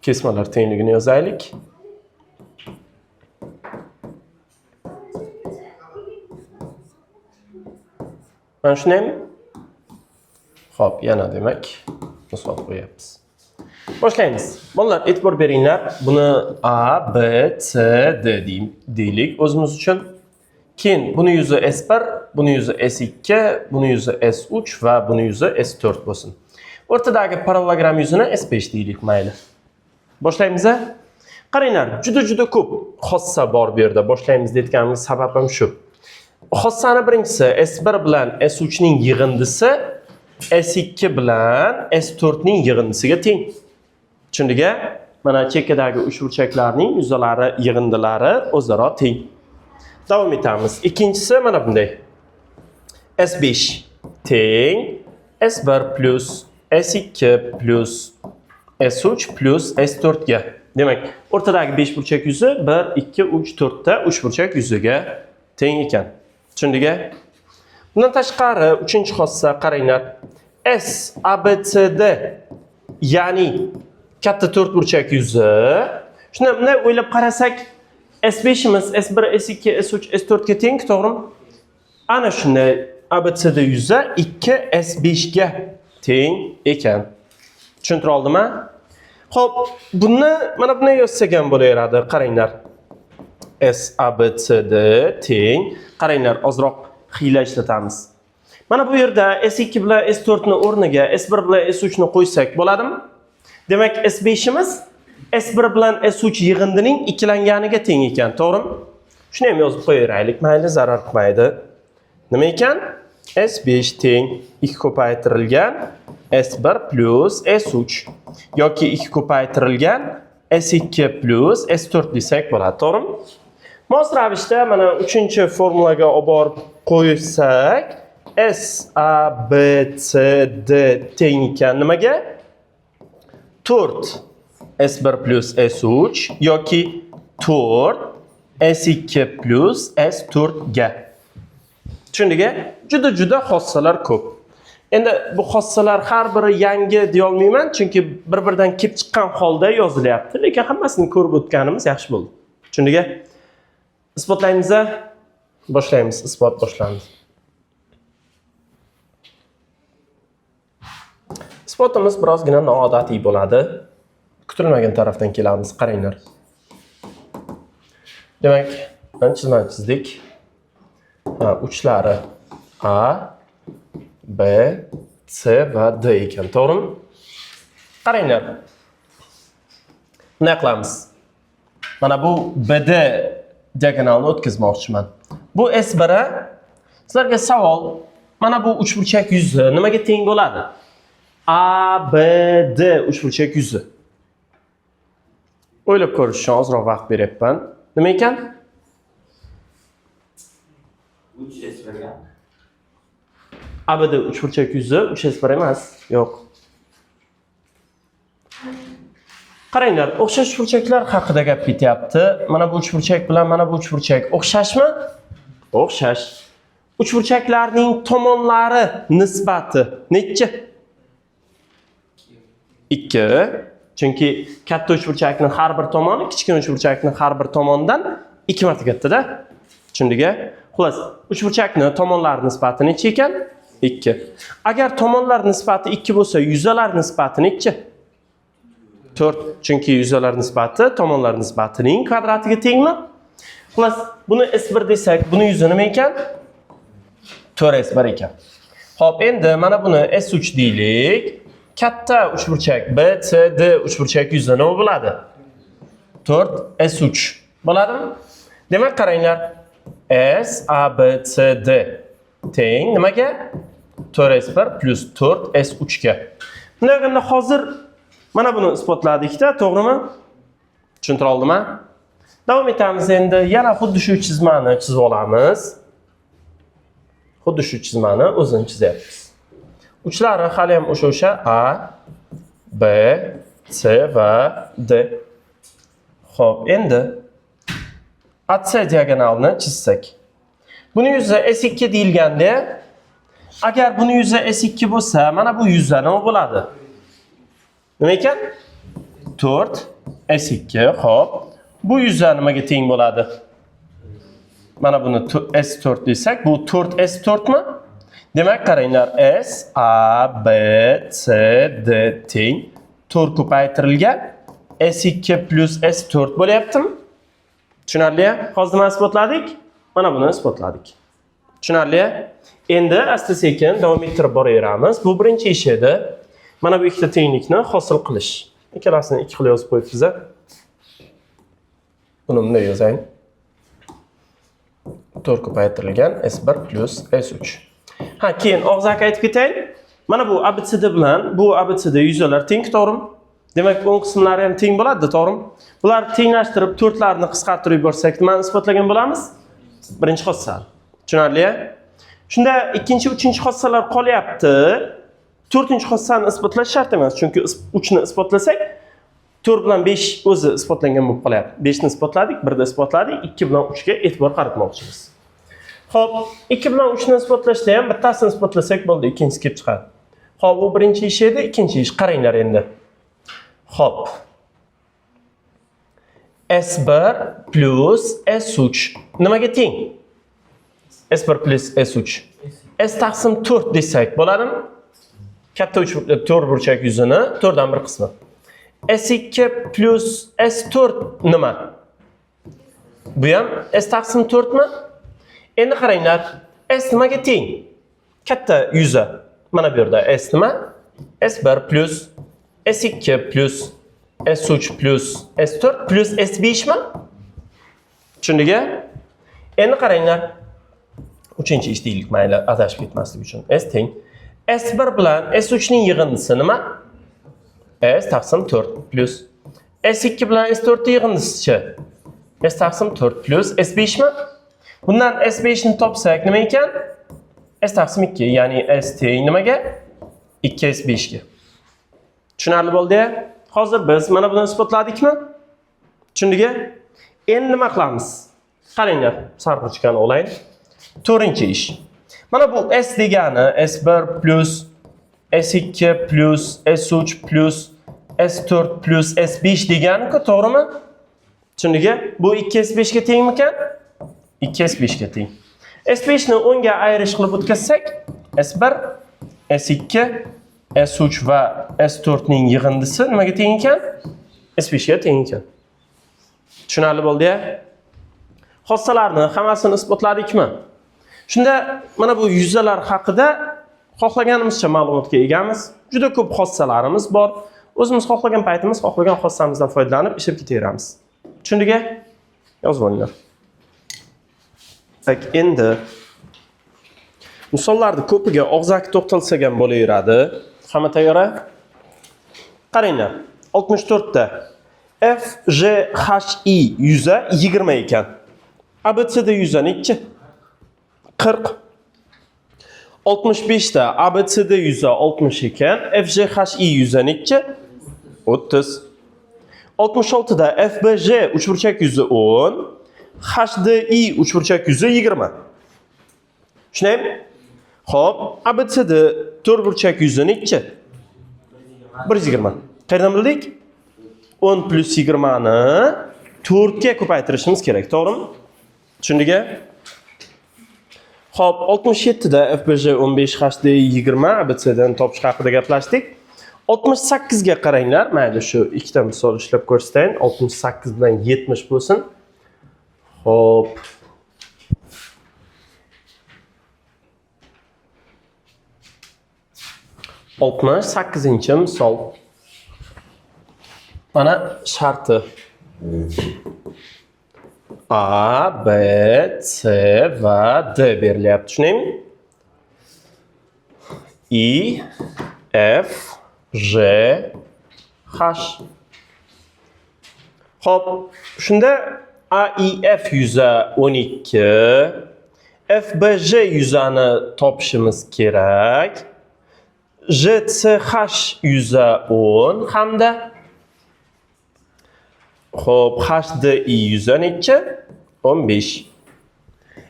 kesmalar tengligini yozaylik. Mana shundaymi? Xo'p, yana demak misol qo'yamiz. Boshlaymiz. Bolalar, e'tibor beringlar. Buni A, B, C, D deylik o'zimiz uchun. Keyin buni yuzi S1, buni yuzi S2, buni yuzi S3 va buni yuzi S4 bo'lsin. O'rtadagi parallelogram yuzini S5 deylik, mayli. Boshlaymiz. Qaranglar, juda ko'p xossa bor bu yerda. Boshlaymiz deyotganimiz sababim shu. Xossani birinchisi S1 bilan S3 ning yig'indisi S2 bilan S4 ning yig'indisiga teng. Tushundingmi? Mana chekkadagi uchburchaklarning yuzalari yig'indilari o'zaro teng. Davom etamiz. Ikkinchisi mana bunday. S5 teng S1 plus S2 plus S3 plus S4 ga. Demak, o'rtadagi 5 burchak yuzi 1, 2, 3, 4 ta uchburchak yuziga teng ekan. Tushundingmi? Bundan tashqari, uchinchi xossa qaranglar. S, A, B, C, D, ya'ni katta 4 burchak yuzi. Shuni bunday o'ylab qarasak, S5 imiz S1, S2, S3, S4 ga teng, to'g'rimi? Ana shunday A, B, C, D yuzi 2 S5 ga teng ekan. Tushuntira oldimmi? Xo'p, buni mana bunday yozsak ham bo'laveradi. Qaranglar. S, A, B, C, D teng. Qaranglar, ozroq xiyla ishlatamiz. Mana bu yerda S2 bilan S4 ni o'rniga S1 bilan S3 ni qo'ysak bo'ladimi? Demak, S5 imiz S1 bilan S3 yig'indining ikkilanganiga teng ekan, to'g'rimi? Shuni ham yozib qo'yaylik, mayli, zarar qilmaydi. Nima ekan? S5 teng 2 ko'paytirilgan S1 plus S3 yoki 2 ko'paytirilgan S2 plus S4 desak bo'ladi, to'g'rimi? Mos ravishda mana 3-formulaga olib borib qo'ysak, S, A, B, C, D teng ekan nimaga? 4 S1 plus S3 yoki 4 S2 plus S4 ga. Tushundingmi? Juda xossalar ko'p. Endi bu xossalar har biri yangi deya olmayman, chunki bir-biridan kelib chiqqan holda yozilyapti, lekin hammasini ko'rib o'tganimiz yaxshi bo'ldi. Tushundingmi? Isbotlaymiz. Boshlaymiz. Isbot boshlandi. Isbotimiz birozgina noodatiy bo'ladi. Kutilmagan tarafdan kelamiz, qaranglar. Demak, chizma chizdik. Uchlari A, B, C va D ekan, to'g'rimi? Qaranglar. Nima qilamiz? Mana bu BD diagonalni o'tkazmoqchiman. Bu S1. Sizlarga savol, mana bu uchburchak yuzi nimaga teng bo'ladi? A, B, D uchburchak yuzi. O'ylab ko'rish uchun ozroq vaqt beryapman. Nima ekan? 3S1 ga. ABD uchburchak yuzi 3S1 emas. Yo'q. Qaranglar, o'xshash uchburchaklar haqida gap ketyapti. Mana bu uchburchak bilan mana bu uchburchak o'xshashmi? O'xshash. Uchburchaklarning tomonlari nisbati necha? 2. Chunki katta uchburchakning har bir tomoni kichkina uchburchakning har bir tomonidan 2 marta katta-da. Tushundingmi? Xo'sh, uchburchakning tomonlari nisbati necha ekan? 2. Agar tomonlar nisbati 2 bo'lsa, yuzalar nisbati necha? 4. Chunki yuzalar nisbati tomonlar nisbatining kvadratiga tengmi? Xo'sh, buni S1 desak, buni yuzi nima ekan? 4S1 ekan. Xo'p, endi mana buni S3 deylik. Katta uchburchak B, C, D uchburchak yuzi nima bo'ladi? 4S3 bo'ladimi? Demak, qaranglar. S, A, B, C, D teng nimaga? 4S1 plus 4S3 ga. Bunday qilganda hozir mana buni isbotladik-da, to'g'rimi? Tushuntira oldimmi? Davom etamiz endi. Yana xuddi shu chizmani chizib olamiz. Xuddi shu chizmani o'zini chizyapmiz. Uchlari hali ham o'sha A, B, C va D. Xo'p, endi AC diagonalni chizsak. Buni yuzi S2 deyilganda, agar buni yuzi S2 bo'lsa, mana bu yuzi nima bo'ladi? Nima ekan? 4 S2. Xo'p, bu yuzi nimaga teng bo'ladi? Mana buni S4 desak, bu 4S4 mi? Demak, qaranglar, S, A, B, C, D teng 4 ko'paytirilgan S2 plus S4 bo'lyaptimi? Tushunarli? Hozir nima isbotladik? Mana buni isbotladik. Tushunarli? Endi asta-sekin davom ettirib boraveramiz. Bu birinchi ish edi. Mana bu ikkita tenglikni hosil qilish. Ikkalasini 2 xil yozib qo'yibsiz. Buni bunday yozaylik. 4 ko'paytirilgan S1 plus S3. Keyin og'zaki aytib ketaylik. Mana bu ABCD bilan bu ABCD yuzalar teng, to'g'rimi? Demak, o'ng qismlari ham teng bo'ladi, to'g'rimi? Bularni tenglashtirib 4larni qisqartirib yuborsak, nimani isbotlagan bo'lamiz? Birinchi xossa. Tushunarli? Shunda ikkinchi, uchinchi xossalar qolyapti. 4-xossani isbotlash shart emas, chunki 3 ni isbotlasak 4 bilan 5 o'zi isbotlangan bo'lib qolyapti. 5 ni isbotladik, 1 ni isbotladik, 2 bilan 3 ga e'tibor qaratmoqchimiz. Xo'p, 2 bilan 3 ni isbotlashda ham bittasini isbotlasak bo'ldi, ikkinchisi kelib chiqadi. Xo'p, bu birinchi ish edi, ikkinchi ish qaranglar endi. Xo'p. S1 plus S3 nimaga teng? S1 plus S3. S taqsim 4 desak bo'ladimi? Katta 4 burchak yuzini 4 dan 1 qismi. S2 plus S4 nima? Bu ham S taqsim 4 mi? Endi qaranglar, S nimaga teng? Katta yuzi. Mana bu yerda S nima? S1 plus S2 plus S3 plus S4 plus S5 mi? Tushundingmi? Endi qaranglar. 3-ish deylik, mayli, adashib ketmaslik uchun. S teng S1 bilan S3 ning yig'indisi nima? S taqsim 4 plus S2 bilan S4 ning yig'indisi-chi? S taqsim 4 plus S5 mi? Bundan S5 ni topsak nima ekan? S taqsim 2, ya'ni S teng nimaga? 2S5 ga. Tushunarli bo'ldi? Hozir biz mana buni isbotladikmi? Tushundingmi? Endi nima qilamiz? Qaranglar, sarg'ichkani olaylik. 4-ish. Mana bu S degani S1 plus S2 plus S3 plus S4 plus S5 degani-ku, to'g'rimi? Tushundingmi? Bu 2S5 ga tengmikan? 2S5 ga teng. S5 ni 10 ga ayirish qilib o'tkazsak, S1, S2, S3 va S4 ning yig'indisi nimaga teng ekan? S5 ga teng ekan. Tushunarli bo'ldi-ya? Xossalarni hammasini isbotladikmi? Shunda mana bu yuzalar haqida xohlaganimizcha ma'lumotga egamiz. Juda ko'p xossalarimiz bor. O'zimiz xohlagan paytimiz xohlagan xossamizdan foydalanib ishlab ketaveramiz. Tushundingmi? Yozib olinglar. Endi misollarning ko'piga og'zaki to'xtalsak ham bo'laveradi. Hamma tayyor? Qaranglar. 64 ta FGHI yuza 20 ekan. ABCD yuza nechi? 40. 65 ta ABCD yuza 60 ekan. FGHI yuza nechi? 30. 66 da FBJ uchburchak yuzi 10. HDI uchburchak yuzi 20. Tushunaymi? Xo'p, ABCD to'rtburchak yuzi nechi? 120. Qayerdan bildik? 10 plus 20 ni 4 ga ko'paytirishimiz kerak, to'g'rimi? Tushundingmi? Xo'p, 67 da FBJ 15, HDI 20, ABCDni topish haqida gaplashdik. 68 ga qaranglar. Mayli, shu ikkita misol ishlab ko'rsatayin. 68 bilan 70 bo'lsin. Xo'p. Oltmish sakkizinchi misol. Mana sharti. A, B, C va D berilyapti. Tushunaymi? I, F, J, H. Xo'p, shunda AIF yuza 12, FBJ yuzani topishimiz kerak. JCH yuza 10 hamda xo'p, HDI yuza nechi? 15.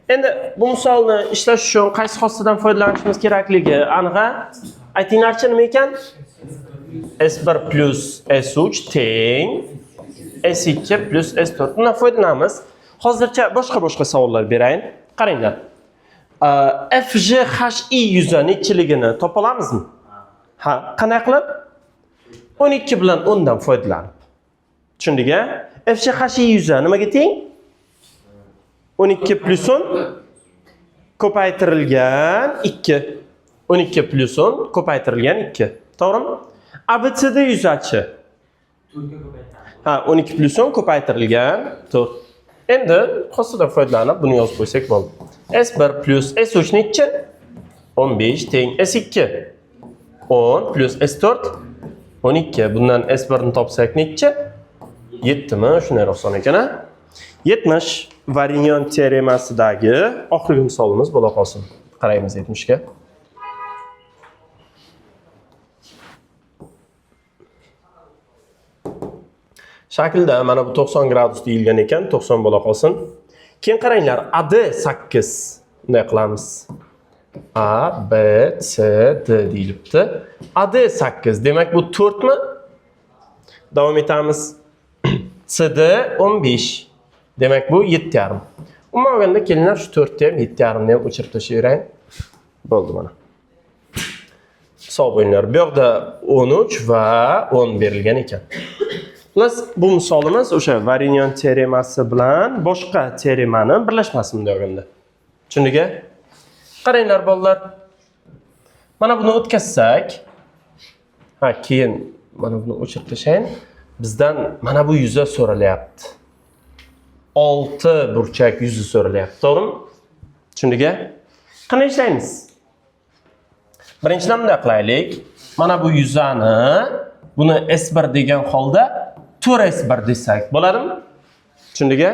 Endi bu misolni ishlash uchun qaysi xossadan foydalanishimiz kerakligi aniq-a? Aytinglarchi, nima ekan? S1 plus S3 teng S2 plus S4. Bundan foydalanamiz. Hozircha boshqa savollar berayin. Qaranglar. FJHI yuzi nechiligini topa olamizmi? Ha, qanday qilib? 12 bilan 10 dan foydalanib. Tushundik-a? FJHI yuzi nimaga teng? 12 plus 10 ko'paytirilgan 2. 12 plus 10 ko'paytirilgan 2. To'g'rimi? ABCD yuzachi. Ha, 12 plus 10 ko'paytirilgan 4. Endi xossadan foydalanib buni yozib qo'ysak bo'ldi. S1 plus S3 nechi? 15 teng S2. 10 plus S4 12. Bundan S1 ni topsak nechi? 7 mi? Shunday oson ekan-a? 70 Varignon teoremasidagi oxirgi misolimiz bo'la qolsin. Qaraymiz 70 ga. Shaklda mana bu 90 gradus deyilgan ekan, 90 bo'la qolsin. Keyin qaranglar, AD 8. Bunday qilamiz. A, B, C, D deyilibdi. AD 8. Demak bu 4 mi? Davom etamiz. CD 15. Demak bu 7,5. Umuman olganda kelinglar shu 4 ni ham 7,5 ni ham o'chirib tashlayveraylik. Bo'ldi mana. Hisob o'yinlar. Bu yoqda 13 va 10 berilgan ekan. Plus bu misolimiz o'sha Varignon teoremasi bilan boshqa teoremani birlashmasi bunday olganda. Tushundingmi? Qaranglar bolalar. Mana buni o'tkazsak, ha, keyin mana buni o'chirib tashlang. Bizdan mana bu yuzi so'ralyapti. 6 burchak yuzi so'ralyapti, to'g'rimi? Tushundingmi? Qanday ishlaymiz? Birinchidan bunday qilaylik. Mana bu yuzani buni S1 degan holda 4S1 desak bo'ladimi? Tushundingmi?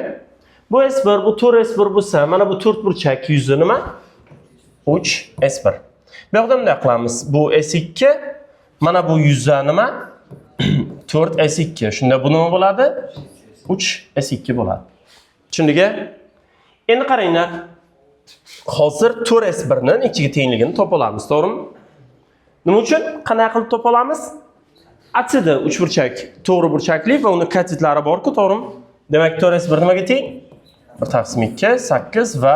Bu S1, bu 4S1 bo'lsa, mana bu 4 burchak yuzi nima? 3S1. Bu yoqda bunday qilamiz. Bu S2, mana bu yuzi nima? 4S2. Shunda bu nima bo'ladi? 3S2 bo'ladi. Tushundingmi? Endi qaranglar. Hozir 4S1 ning ichiga tengligini topa olamiz, to'g'rimi? Nima uchun? Qanday qilib topa olamiz? Aslida 3 burchak, to'g'ri burchakli va uni katitlari bor-ku, to'g'rimi? Demak, 4S1 nimaga teng? 1 taqsim 2, 8 va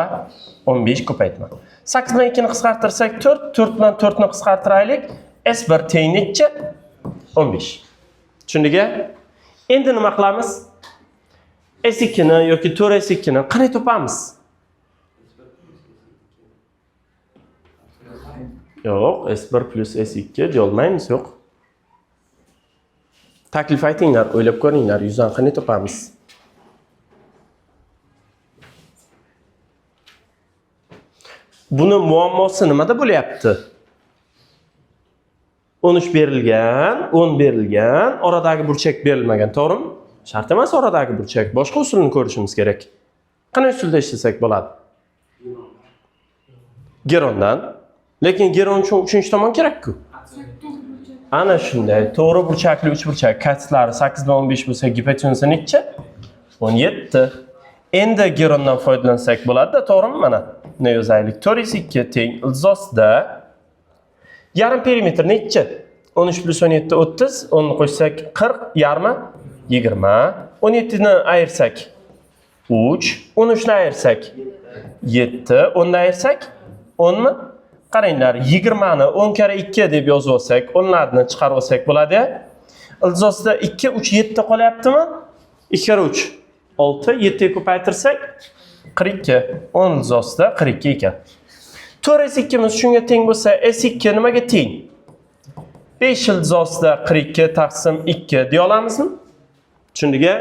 15 ko'paytma. 8 bilan 2 ni qisqartirsak 4, 4 bilan 4 ni qisqartiraylik. S1 teng necha? 15. Tushundingmi? Endi nima qilamiz? S2 ni yoki 4S2 ni qanday topamiz? Yo'q, S1 plus S2 deya olmaymiz, yo'q. Taklif aytinglar, o'ylab ko'ringlar, yuzdan qanday topamiz? Buni muammosi nimada bo'lyapti? 13 berilgan, 10 berilgan, oradagi burchak berilmagan, to'g'rimi? Shart emas oradagi burchak. Boshqa usulni ko'rishimiz kerak. Qanday usulda ishlasak bo'ladi? Gerondan. Lekin geron uchun 3-tomon kerak-ku. Ana shunday. To'g'ri burchakli 3 burchak katitlari 8 bilan 15 bo'lsa, gipotenuza necha? 17. Endi gerondan foydalansak bo'ladi-da, to'g'rimi? Mana buni yozaylik. 4s2 teng ilzosda yarim perimetr necha? 13 plus 17 30, 10 ni qo'shsak 40, yarmi 20. 17 ni ayirsak 3, 13 ni ayirsak 7, 10 ni ayirsak 10 mi? Qaranglar, 20 ni 10 kare 2 deb yozib olsak, 10larni chiqarib olsak bo'ladi. Ilzosda 2, 3, 7 qolyaptimi? 2 kare 3 6, 7 ga ko'paytirsak 42. 10 ilzosda 42 ekan. 4S2 miz shunga teng bo'lsa, S2 nimaga teng? 5 ilzosda 42 taqsim 2 deya olamizmi? Tushundingmi?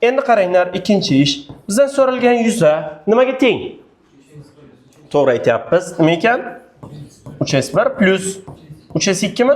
Endi qaranglar, ikkinchi ish. Bizdan so'ralgan yuza nimaga teng? To'g'ri aytyapmiz. Nima ekan? 3S1 plus 3S2 mi?